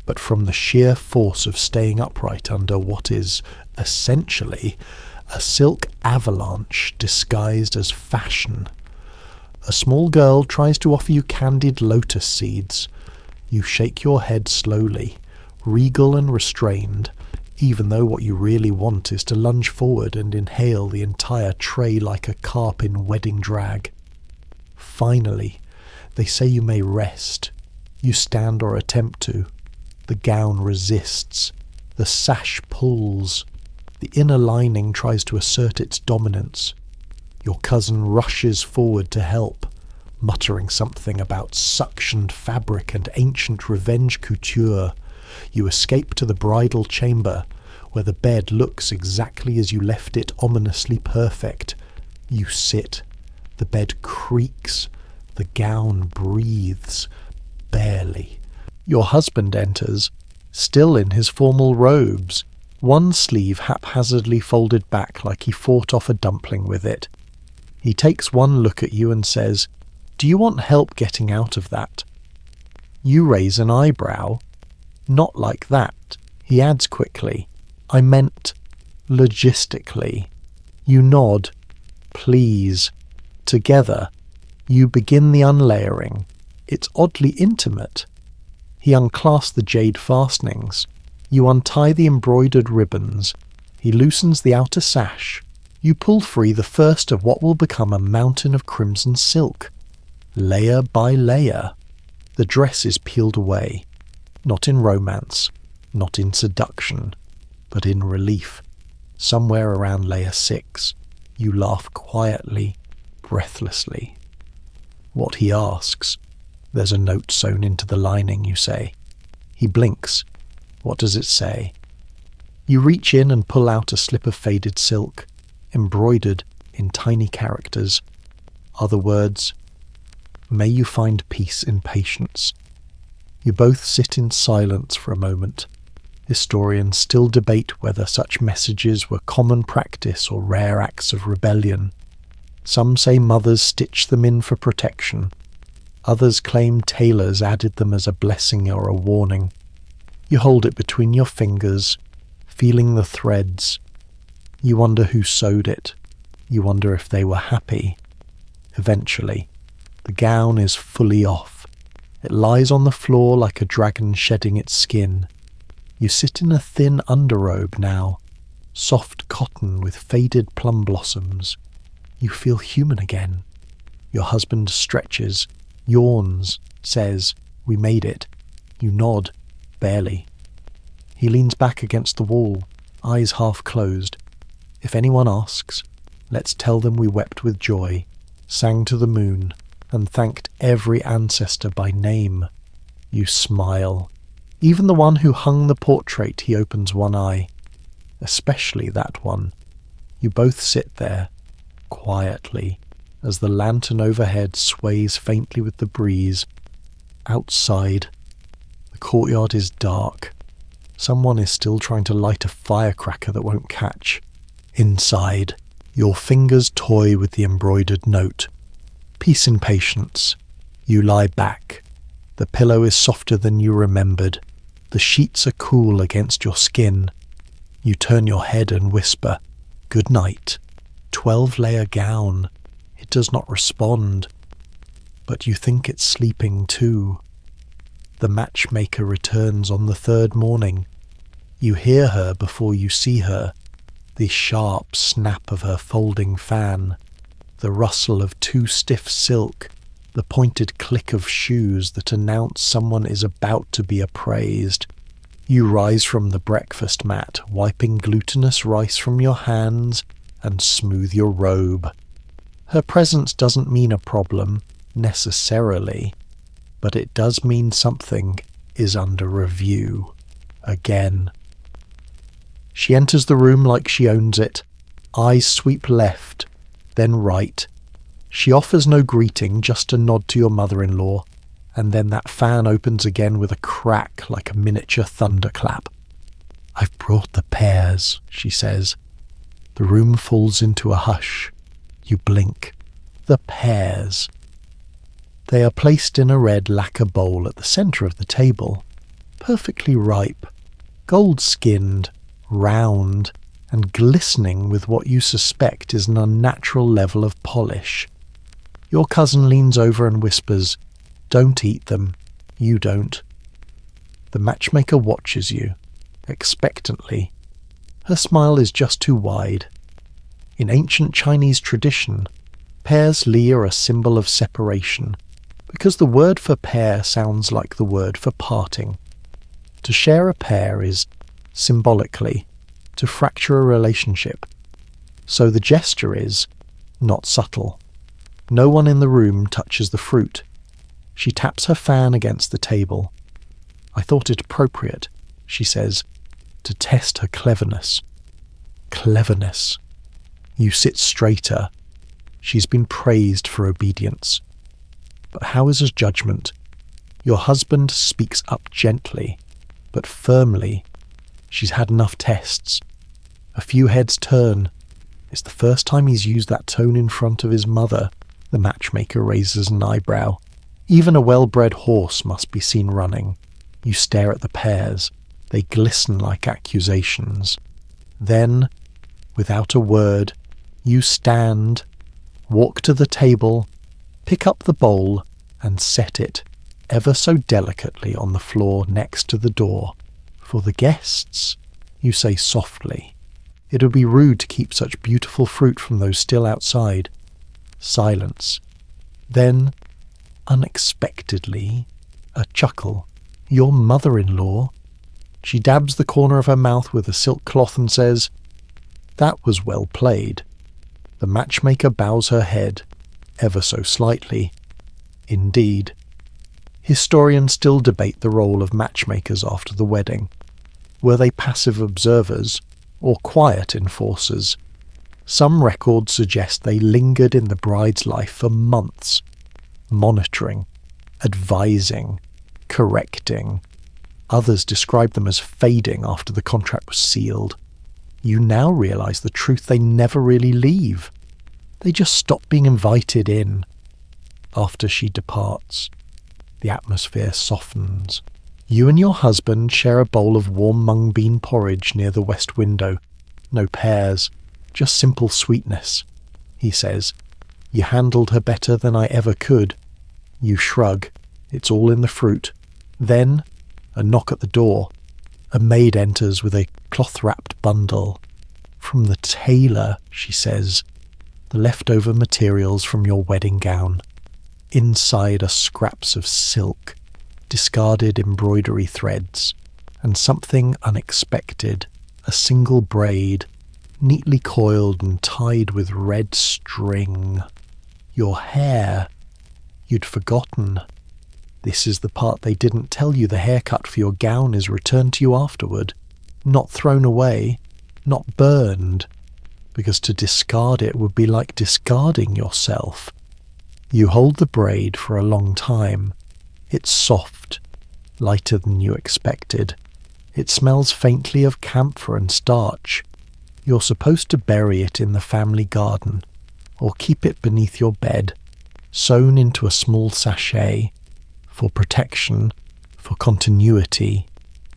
but from the sheer force of staying upright under what is, essentially, a silk avalanche disguised as fashion. A small girl tries to offer you candied lotus seeds. You shake your head slowly, regal and restrained, even though what you really want is to lunge forward and inhale the entire tray like a carp in wedding drag. Finally, they say you may rest. You stand or attempt to. The gown resists. The sash pulls. The inner lining tries to assert its dominance. Your cousin rushes forward to help, muttering something about suctioned fabric and ancient revenge couture. You escape to the bridal chamber, where the bed looks exactly as you left it, ominously perfect. You sit. The bed creaks. The gown breathes. Barely. Your husband enters, still in his formal robes, one sleeve haphazardly folded back like he fought off a dumpling with it. He takes one look at you and says, "Do you want help getting out of that?" You raise an eyebrow. "Not like that," he adds quickly. "I meant logistically." You nod. "Please." Together, you begin the unlayering. It's oddly intimate. He unclasps the jade fastenings. You untie the embroidered ribbons. He loosens the outer sash. You pull free the first of what will become a mountain of crimson silk. Layer by layer, the dress is peeled away. Not in romance, not in seduction, but in relief. Somewhere around layer 6, you laugh quietly, breathlessly. What he asks, "There's a note sewn into the lining," you say. He blinks. What does it say? You reach in and pull out a slip of faded silk, embroidered in tiny characters. Other words, "May you find peace in patience." You both sit in silence for a moment. Historians still debate whether such messages were common practice or rare acts of rebellion. Some say mothers stitched them in for protection. Others claim tailors added them as a blessing or a warning. You hold it between your fingers, feeling the threads. You wonder who sewed it. You wonder if they were happy. Eventually, the gown is fully off. It lies on the floor like a dragon shedding its skin. You sit in a thin underrobe now, soft cotton with faded plum blossoms. You feel human again. Your husband stretches, yawns, says, "We made it." You nod, barely. He leans back against the wall, eyes half closed. "If anyone asks, let's tell them we wept with joy, sang to the moon, and thanked every ancestor by name." You smile. Even the one who hung the portrait, he opens one eye. Especially that one. You both sit there, quietly, as the lantern overhead sways faintly with the breeze. Outside, the courtyard is dark. Someone is still trying to light a firecracker that won't catch. Inside, your fingers toy with the embroidered note. "Peace and patience." You lie back. The pillow is softer than you remembered. The sheets are cool against your skin. You turn your head and whisper, "Good night." 12-layer gown. It does not respond. But you think it's sleeping too. The matchmaker returns on the third morning. You hear her before you see her. The sharp snap of her folding fan. The rustle of too stiff silk. The pointed click of shoes that announce someone is about to be appraised. You rise from the breakfast mat, wiping glutinous rice from your hands, and smooth your robe. Her presence doesn't mean a problem, necessarily, but it does mean something is under review. Again. She enters the room like she owns it. Eyes sweep left, then right. She offers no greeting, just a nod to your mother-in-law, and then that fan opens again with a crack like a miniature thunderclap. "I've brought the pears," she says. The room falls into a hush. You blink. The pears. They are placed in a red lacquer bowl at the centre of the table, perfectly ripe, gold-skinned, round, and glistening with what you suspect is an unnatural level of polish. Your cousin leans over and whispers, "Don't eat them." You don't. The matchmaker watches you, expectantly. Her smile is just too wide. In ancient Chinese tradition, pears li are a symbol of separation, because the word for pair sounds like the word for parting. To share a pear is, symbolically, to fracture a relationship. So the gesture is not subtle. No one in the room touches the fruit. She taps her fan against the table. I thought it appropriate, she says, to test her cleverness. Cleverness. You sit straighter. She's been praised for obedience. But how is his judgment? Your husband speaks up gently, but firmly. She's had enough tests. A few heads turn. It's the first time he's used that tone in front of his mother. The matchmaker raises an eyebrow. Even a well-bred horse must be seen running. You stare at the pairs. They glisten like accusations. Then, without a word, you stand, walk to the table, pick up the bowl, and set it, ever so delicately, on the floor next to the door. For the guests, you say softly. It would be rude to keep such beautiful fruit from those still outside. Silence. Then, unexpectedly, a chuckle. Your mother-in-law. She dabs the corner of her mouth with a silk cloth and says, "That was well played." The matchmaker bows her head, ever so slightly. Indeed. Historians still debate the role of matchmakers after the wedding. Were they passive observers or quiet enforcers? Some records suggest they lingered in the bride's life for months, monitoring, advising, correcting. Others describe them as fading after the contract was sealed. You now realize the truth: they never really leave. They just stop being invited in. After she departs, the atmosphere softens. You and your husband share a bowl of warm mung bean porridge near the west window. No pears, just simple sweetness. He says, "You handled her better than I ever could." You shrug. It's all in the fruit. Then, a knock at the door. A maid enters with a cloth-wrapped bundle. "From the tailor," she says. "The leftover materials from your wedding gown." Inside are scraps of silk, discarded embroidery threads, and something unexpected, a single braid, neatly coiled and tied with red string. Your hair. You'd forgotten. This is the part they didn't tell you. The haircut for your gown is returned to you afterward, not thrown away, not burned, because to discard it would be like discarding yourself. You hold the braid for a long time. It's soft, lighter than you expected. It smells faintly of camphor and starch. You're supposed to bury it in the family garden, or keep it beneath your bed, sewn into a small sachet. For protection, for continuity,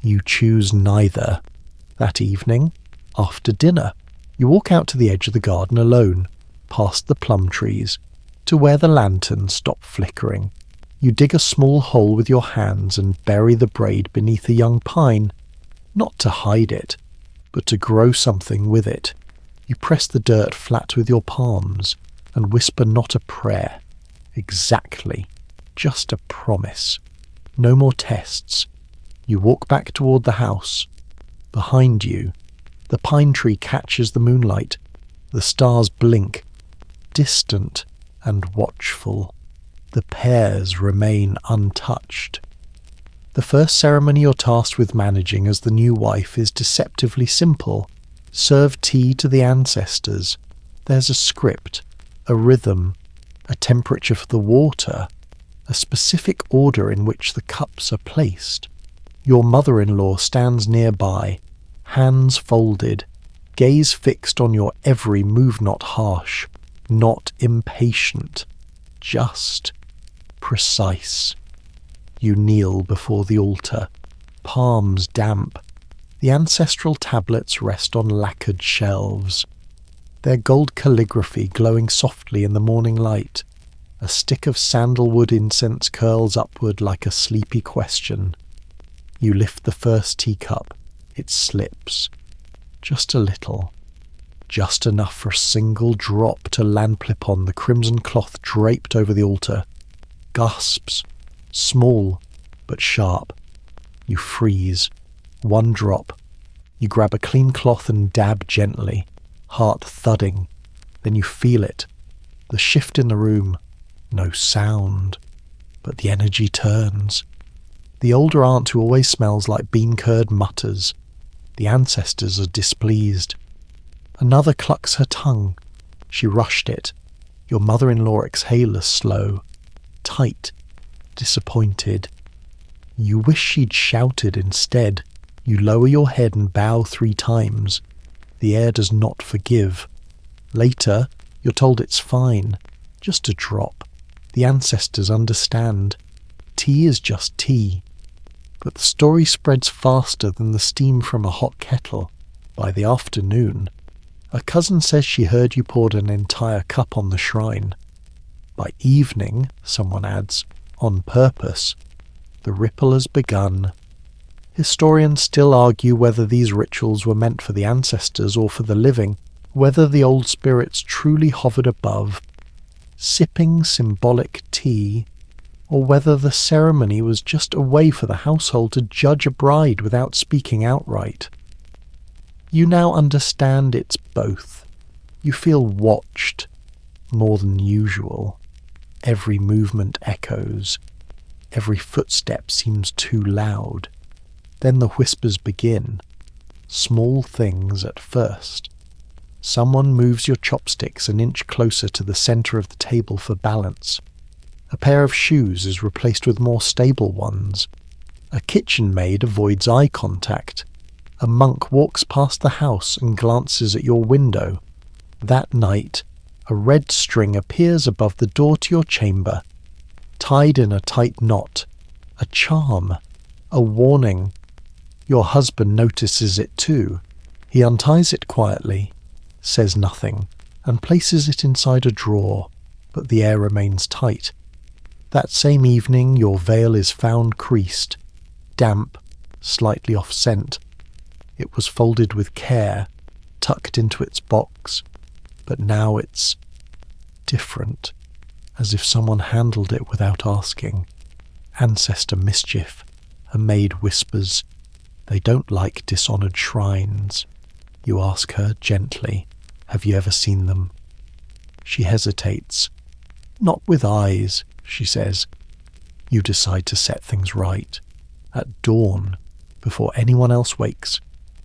you choose neither. That evening, after dinner, you walk out to the edge of the garden alone, past the plum trees, to where the lanterns stop flickering. You dig a small hole with your hands and bury the braid beneath a young pine, not to hide it, but to grow something with it. You press the dirt flat with your palms and whisper not a prayer. Exactly. Just a promise. No more tests. You walk back toward the house. Behind you, the pine tree catches the moonlight. The stars blink, distant and watchful. The pears remain untouched. The first ceremony you're tasked with managing as the new wife is deceptively simple. Serve tea to the ancestors. There's a script, a rhythm, a temperature for the water, a specific order in which the cups are placed. Your mother-in-law stands nearby, hands folded, gaze fixed on your every move, not harsh, not impatient, just precise. You kneel before the altar, palms damp. The ancestral tablets rest on lacquered shelves, their gold calligraphy glowing softly in the morning light. A stick of sandalwood incense curls upward like a sleepy question. You lift the first teacup. It slips. Just a little. Just enough for a single drop to land upon the crimson cloth draped over the altar. Gasps. Small, but sharp. You freeze. One drop. You grab a clean cloth and dab gently, heart thudding. Then you feel it. The shift in the room. No sound. But the energy turns. The older aunt who always smells like bean curd mutters. The ancestors are displeased. Another clucks her tongue. She rushed it. Your mother-in-law exhales slow, tight, disappointed. You wish she'd shouted instead. You lower your head and bow 3 times. The air does not forgive. Later, you're told it's fine, just a drop. The ancestors understand. Tea is just tea. But the story spreads faster than the steam from a hot kettle. By the afternoon, a cousin says she heard you poured an entire cup on the shrine. By evening, someone adds, on purpose, the ripple has begun. Historians still argue whether these rituals were meant for the ancestors or for the living, whether the old spirits truly hovered above, sipping symbolic tea, or whether the ceremony was just a way for the household to judge a bride without speaking outright. You now understand it's both. You feel watched, more than usual. Every movement echoes. Every footstep seems too loud. Then the whispers begin. Small things at first. Someone moves your chopsticks an inch closer to the centre of the table for balance. A pair of shoes is replaced with more stable ones. A kitchen maid avoids eye contact. A monk walks past the house and glances at your window. That night, a red string appears above the door to your chamber, tied in a tight knot. A charm. A warning. Your husband notices it too. He unties it quietly, says nothing, and places it inside a drawer, but the air remains tight. That same evening your veil is found creased, damp, slightly off scent. It was folded with care, tucked into its box, but now it's different, as if someone handled it without asking. Ancestor mischief. A maid whispers, "They don't like dishonoured shrines." You ask her gently, "Have you ever seen them?" She hesitates. "Not with eyes," she says. You decide to set things right. At dawn, before anyone else wakes,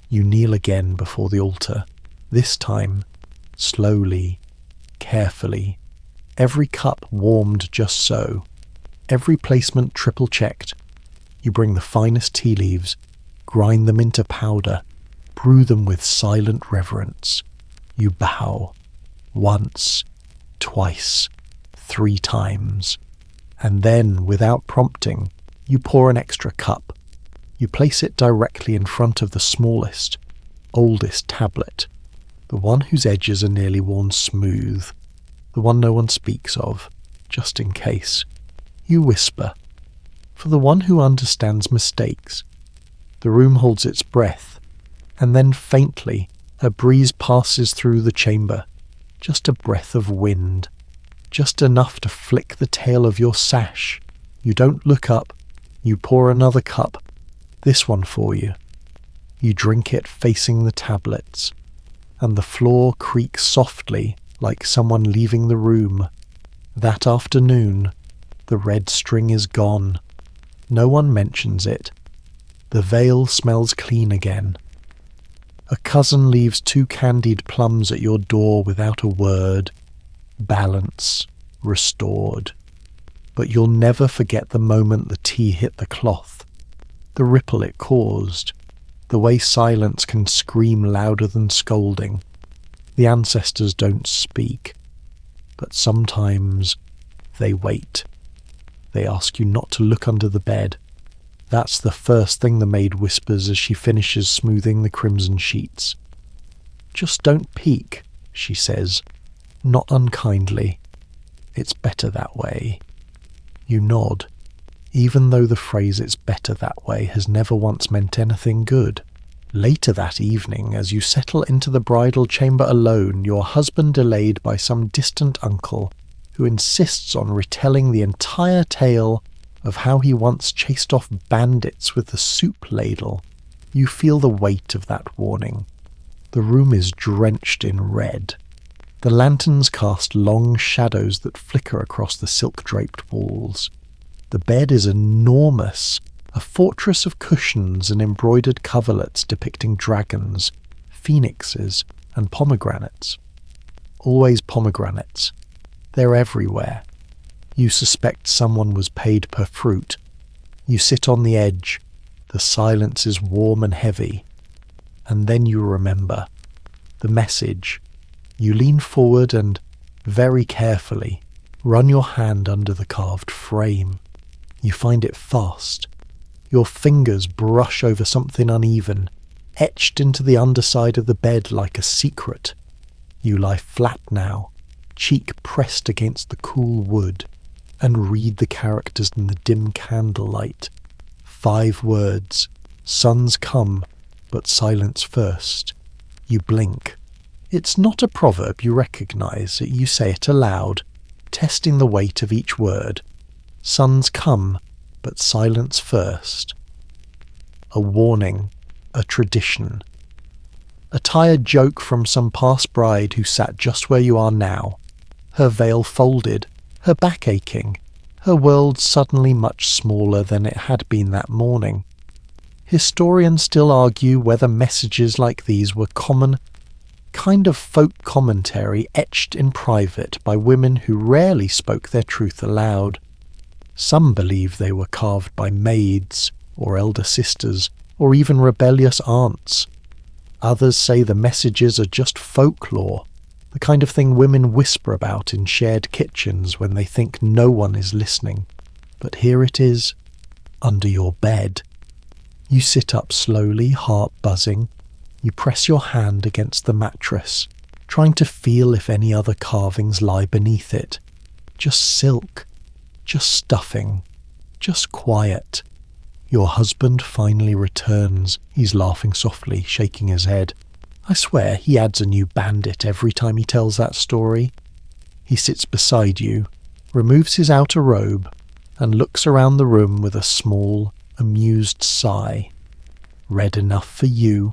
you kneel again before the altar. This time, slowly, carefully. Every cup warmed just so. Every placement triple-checked. You bring the finest tea leaves, grind them into powder, brew them with silent reverence. You bow. Once, twice, 3 times. And then, without prompting, you pour an extra cup. You place it directly in front of the smallest, oldest tablet, the one whose edges are nearly worn smooth, the one no one speaks of, just in case. You whisper, "For the one who understands mistakes." The room holds its breath, and then faintly a breeze passes through the chamber, just a breath of wind, just enough to flick the tail of your sash. You don't look up. You pour another cup, this one for you. You drink it facing the tablets, and the floor creaks softly like someone leaving the room. That afternoon, the red string is gone. No one mentions it. The veil smells clean again. A cousin leaves 2 candied plums at your door without a word. Balance restored. But you'll never forget the moment the tea hit the cloth, the ripple it caused, the way silence can scream louder than scolding. The ancestors don't speak, but sometimes they wait. They ask you not to look under the bed. That's the first thing the maid whispers as she finishes smoothing the crimson sheets. "Just don't peek," she says, not unkindly. "It's better that way." You nod, even though the phrase "it's better that way" has never once meant anything good. Later that evening, as you settle into the bridal chamber alone, your husband delayed by some distant uncle who insists on retelling the entire tale of how he once chased off bandits with the soup ladle. You feel the weight of that warning. The room is drenched in red. The lanterns cast long shadows that flicker across the silk-draped walls. The bed is enormous, a fortress of cushions and embroidered coverlets depicting dragons, phoenixes, and pomegranates. Always pomegranates. They're everywhere. You suspect someone was paid per fruit. You sit on the edge. The silence is warm and heavy. And then you remember. The message. You lean forward and, very carefully, run your hand under the carved frame. You find it fast. Your fingers brush over something uneven, etched into the underside of the bed like a secret. You lie flat now, cheek pressed against the cool wood, and read the characters in the dim candlelight. 5 words. Suns come, but silence first. You blink. It's not a proverb you recognise. You say it aloud, testing the weight of each word. Suns come, but silence first. A warning, a tradition. A tired joke from some past bride who sat just where you are now, her veil folded, her back aching, her world suddenly much smaller than it had been that morning. Historians still argue whether messages like these were common, kind of folk commentary etched in private by women who rarely spoke their truth aloud. Some believe they were carved by maids, or elder sisters, or even rebellious aunts. Others say the messages are just folklore, the kind of thing women whisper about in shared kitchens when they think no one is listening. But here it is, under your bed. You sit up slowly, heart buzzing. You press your hand against the mattress, trying to feel if any other carvings lie beneath it. Just silk, just stuffing, just quiet. Your husband finally returns. He's laughing softly, shaking his head. I swear he adds a new bandit every time he tells that story. He sits beside you, removes his outer robe, and looks around the room with a small, amused sigh. Red enough for you.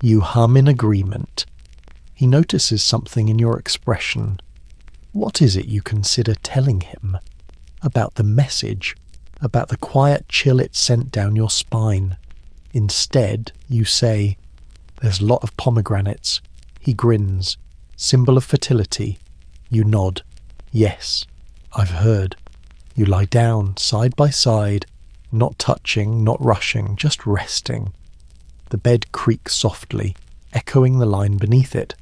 You hum in agreement. He notices something in your expression. What is it you consider telling him? About the message? About the quiet chill it sent down your spine? Instead, you say, "There's a lot of pomegranates." He grins. Symbol of fertility. You nod. Yes, I've heard. You lie down, side by side, not touching, not rushing, just resting. The bed creaks softly, echoing the line beneath it.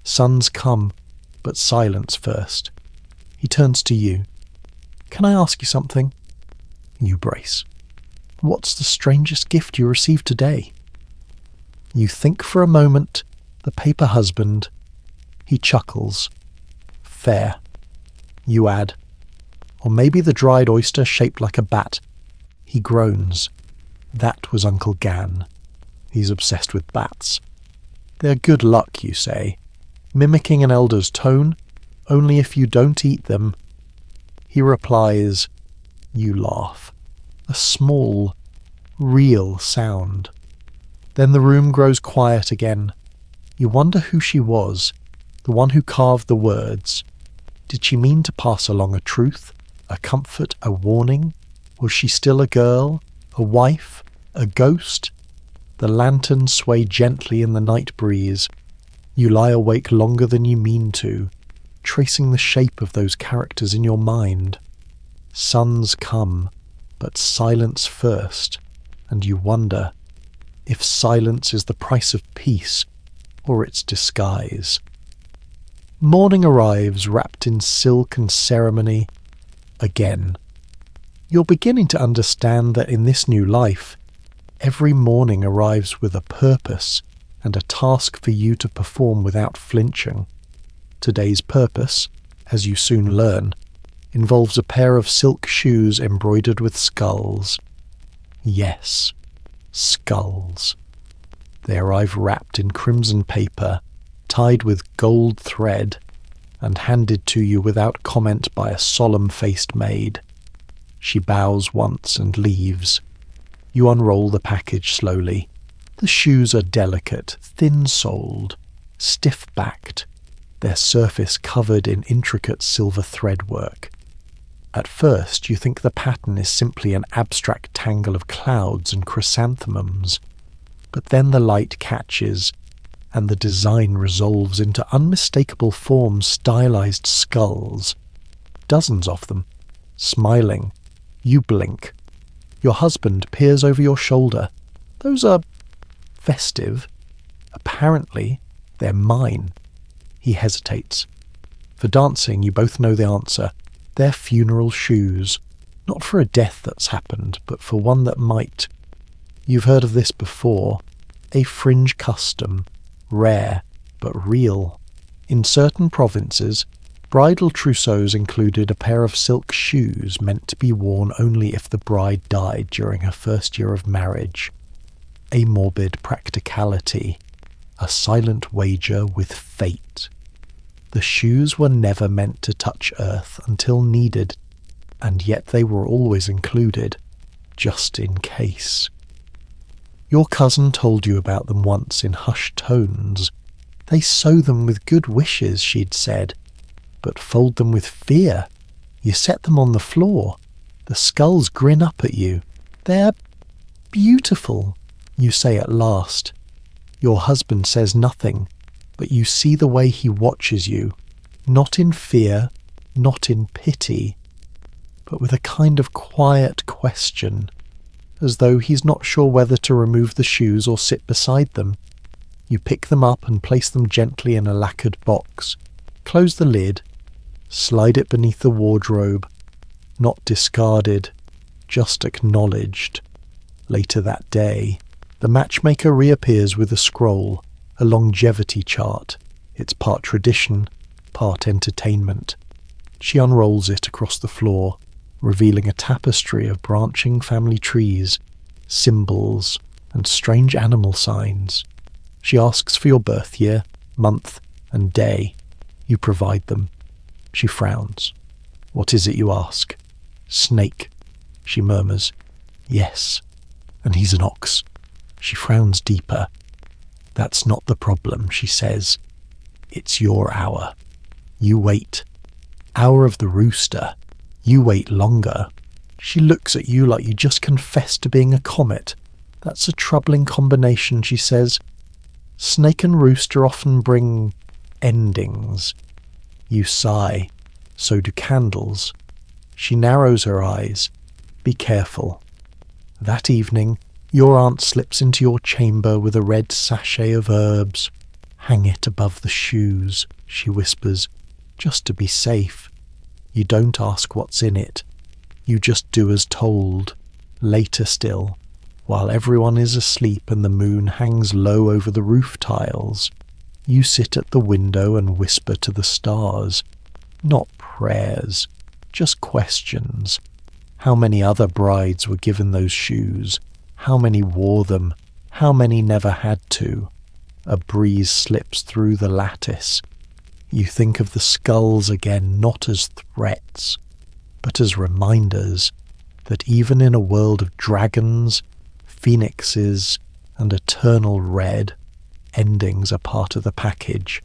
Suns come, but silence first. He turns to you. Can I ask you something? You brace. What's the strangest gift you received today? You think for a moment. The paper husband. He chuckles. Fair. You add. Or maybe the dried oyster shaped like a bat. He groans. That was Uncle Gan. He's obsessed with bats. They're good luck, you say, mimicking an elder's tone, only if you don't eat them. He replies. You laugh. A small, real sound. Then the room grows quiet again. You wonder who she was, the one who carved the words. Did she mean to pass along a truth, a comfort, a warning? Was she still a girl, a wife, a ghost? The lanterns sway gently in the night breeze. You lie awake longer than you mean to, tracing the shape of those characters in your mind. Suns come, but silence first, and you wonder if silence is the price of peace or its disguise. Morning arrives wrapped in silk and ceremony. Again. You're beginning to understand that in this new life, every morning arrives with a purpose and a task for you to perform without flinching. Today's purpose, as you soon learn, involves a pair of silk shoes embroidered with skulls. Yes, skulls. They arrive wrapped in crimson paper, tied with gold thread, and handed to you without comment by a solemn-faced maid. She bows once and leaves. You unroll the package slowly. The shoes are delicate, thin-soled, stiff-backed, their surface covered in intricate silver threadwork. At first, you think the pattern is simply an abstract tangle of clouds and chrysanthemums, but then the light catches, and the design resolves into unmistakable forms, stylized skulls. Dozens of them, smiling. You blink. Your husband peers over your shoulder. Those are festive. Apparently, they're mine. He hesitates. For dancing, you both know the answer. They're funeral shoes. Not for a death that's happened, but for one that might. You've heard of this before. A fringe custom. Rare, but real. In certain provinces, bridal trousseaux included a pair of silk shoes meant to be worn only if the bride died during her first year of marriage. A morbid practicality. A silent wager with fate. The shoes were never meant to touch earth until needed, and yet they were always included, just in case. Your cousin told you about them once in hushed tones. They sew them with good wishes, she'd said, but fold them with fear. You set them on the floor. The skulls grin up at you. They're beautiful, you say at last. Your husband says nothing, but you see the way he watches you, not in fear, not in pity, but with a kind of quiet question, as though he's not sure whether to remove the shoes or sit beside them. You pick them up and place them gently in a lacquered box, close the lid, slide it beneath the wardrobe, not discarded, just acknowledged. Later that day, the matchmaker reappears with a scroll, a longevity chart. It's part tradition, part entertainment. She unrolls it across the floor, revealing a tapestry of branching family trees, symbols, and strange animal signs. She asks for your birth year, month, and day. You provide them. She frowns. What is it you ask? Snake, she murmurs. Yes, and he's an ox. She frowns deeper. That's not the problem, she says. It's your hour. You wait. Hour of the rooster. You wait longer. She looks at you like you just confessed to being a comet. That's a troubling combination, she says. Snake and rooster often bring endings. You sigh. So do candles. She narrows her eyes. Be careful. That evening, your aunt slips into your chamber with a red sachet of herbs. Hang it above the shoes, she whispers, just to be safe. You don't ask what's in it. You just do as told. Later still, while everyone is asleep and the moon hangs low over the roof tiles, you sit at the window and whisper to the stars. Not prayers, just questions. How many other brides were given those shoes? How many wore them? How many never had to? A breeze slips through the lattice. You think of the skulls again, not as threats, but as reminders that even in a world of dragons, phoenixes, and eternal red, endings are part of the package.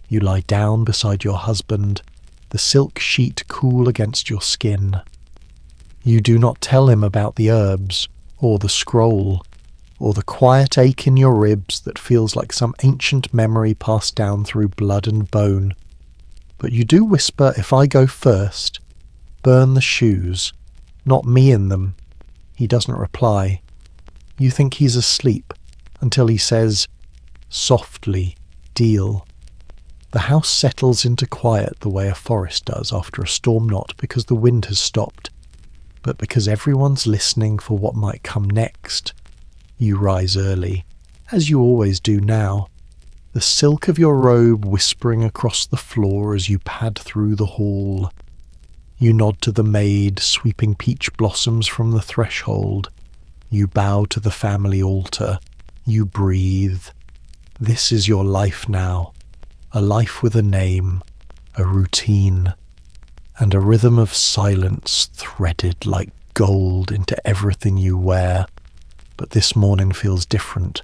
You lie down beside your husband, the silk sheet cool against your skin. You do not tell him about the herbs, or the scroll, or the quiet ache in your ribs that feels like some ancient memory passed down through blood and bone. But you do whisper, if I go first, burn the shoes, not me in them. He doesn't reply. You think he's asleep, until he says, softly, deal. The house settles into quiet the way a forest does after a storm, not because the wind has stopped, but because everyone's listening for what might come next. You rise early, as you always do now, the silk of your robe whispering across the floor as you pad through the hall. You nod to the maid sweeping peach blossoms from the threshold. You bow to the family altar. You breathe. This is your life now, a life with a name, a routine, and a rhythm of silence threaded like gold into everything you wear. but this morning feels different.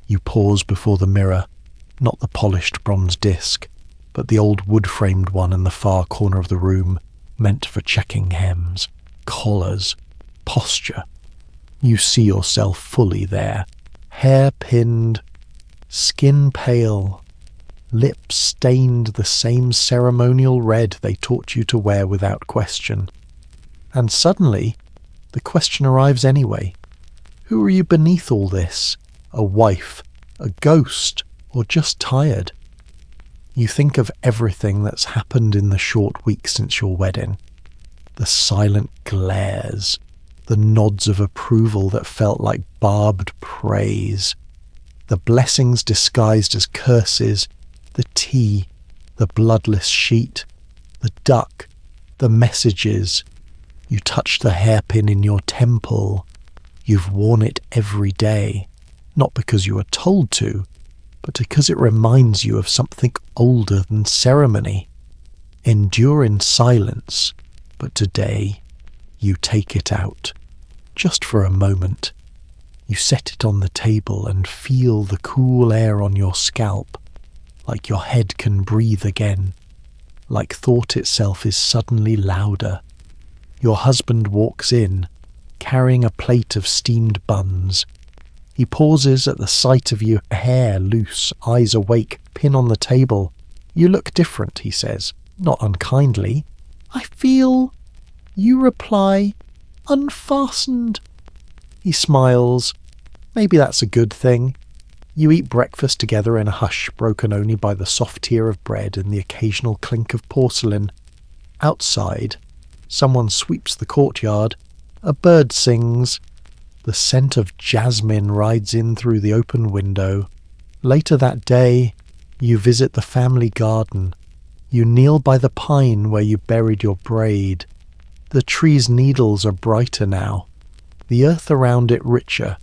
You pause before the mirror, not the polished bronze disc, but the old wood-framed one in the far corner of the room, meant for checking hems, collars, posture. You see yourself fully there, hair pinned, skin pale, lips stained the same ceremonial red they taught you to wear without question. And suddenly, the question arrives anyway. Who are you beneath all this? A wife, a ghost, or just tired? You think of everything that's happened in the short week since your wedding. The silent glares, the nods of approval that felt like barbed praise, the blessings disguised as curses, the tea, the bloodless sheet, the duck, the messages. You touch the hairpin in your temple. You've worn it every day, not because you were told to, but because it reminds you of something older than ceremony. Endure in silence, but today you take it out, just for a moment. You set it on the table and feel the cool air on your scalp, like your head can breathe again, like thought itself is suddenly louder. Your husband walks in, carrying a plate of steamed buns. He pauses at the sight of you, hair loose, eyes awake, pin on the table. You look different, he says, not unkindly. I feel, you reply, unfastened. He smiles. Maybe that's a good thing. You eat breakfast together in a hush broken only by the soft tear of bread and the occasional clink of porcelain. Outside, someone sweeps the courtyard. A bird sings. The scent of jasmine rides in through the open window. Later that day, you visit the family garden. You kneel by the pine where you buried your braid. The tree's needles are brighter now, the earth around it richer.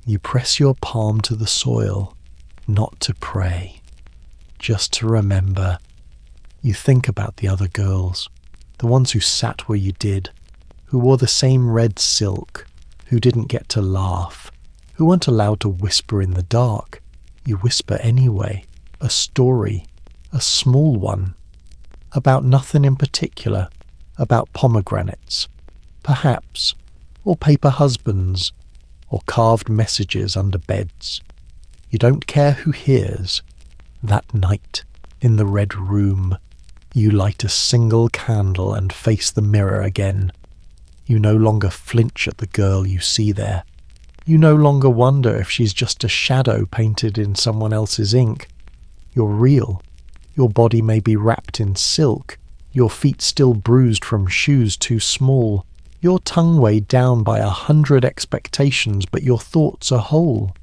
You press your palm to the soil, not to pray, just to remember. You think about the other girls, the ones who sat where you did, who wore the same red silk, who didn't get to laugh, who weren't allowed to whisper in the dark. You whisper anyway, a story, a small one, about nothing in particular, about pomegranates, perhaps, or paper husbands, or carved messages under beds. You don't care who hears. That night, in the red room, you light a single candle and face the mirror again. You no longer flinch at the girl you see there. You no longer wonder if she's just a shadow painted in someone else's ink. You're real. Your body may be wrapped in silk, your feet still bruised from shoes too small, your tongue weighed down by 100 expectations, but your thoughts are whole.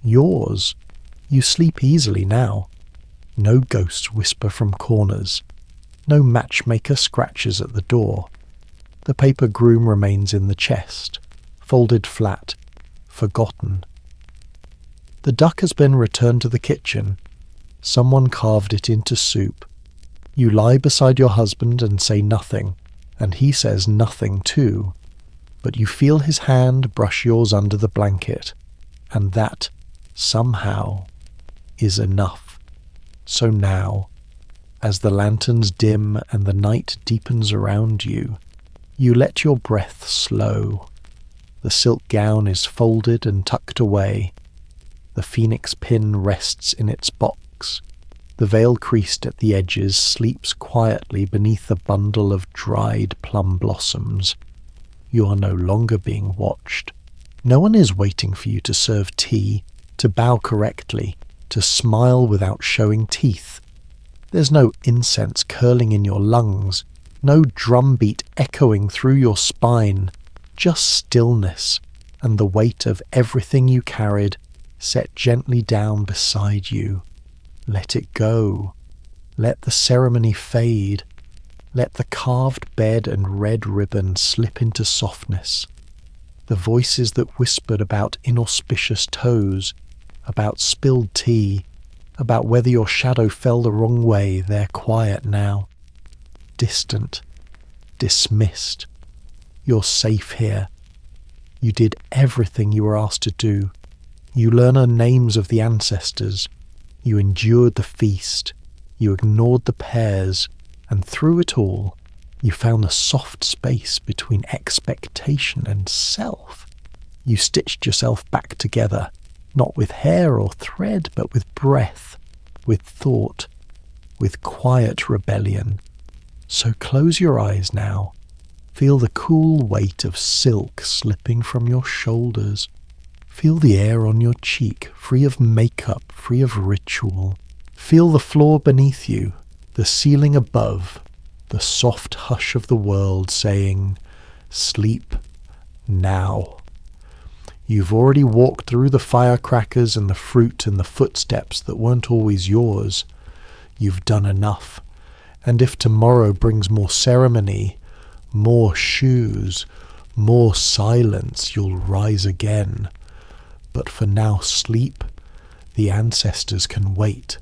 Yours. You sleep easily now. No ghosts whisper from corners. No matchmaker scratches at the door. The paper groom remains in the chest, folded flat, forgotten. The duck has been returned to the kitchen. Someone carved it into soup. You lie beside your husband and say nothing, and he says nothing too. But you feel his hand brush yours under the blanket, and that, somehow, is enough. So now, as the lanterns dim and the night deepens around you, you let your breath slow. The silk gown is folded and tucked away. The phoenix pin rests in its box. The veil creased at the edges sleeps quietly beneath a bundle of dried plum blossoms. You are no longer being watched. No one is waiting for you to serve tea, to bow correctly, to smile without showing teeth. There's no incense curling in your lungs, no drumbeat echoing through your spine, just stillness and the weight of everything you carried set gently down beside you. Let it go. Let the ceremony fade. Let the carved bed and red ribbon slip into softness. The voices that whispered about inauspicious toes, about spilled tea, about whether your shadow fell the wrong way, they're quiet now. Distant. Dismissed. You're safe here. You did everything you were asked to do. You learn the names of the ancestors. You endured the feast. You ignored the pears. And through it all, you found the soft space between expectation and self. You stitched yourself back together, not with hair or thread, but with breath, with thought, with quiet rebellion. So close your eyes now. Feel the cool weight of silk slipping from your shoulders. Feel the air on your cheek, free of makeup, free of ritual. Feel the floor beneath you, the ceiling above, the soft hush of the world saying, "Sleep now." You've already walked through the firecrackers and the fruit and the footsteps that weren't always yours. You've done enough. And if tomorrow brings more ceremony, more shoes, more silence, you'll rise again. But for now, sleep. The ancestors can wait.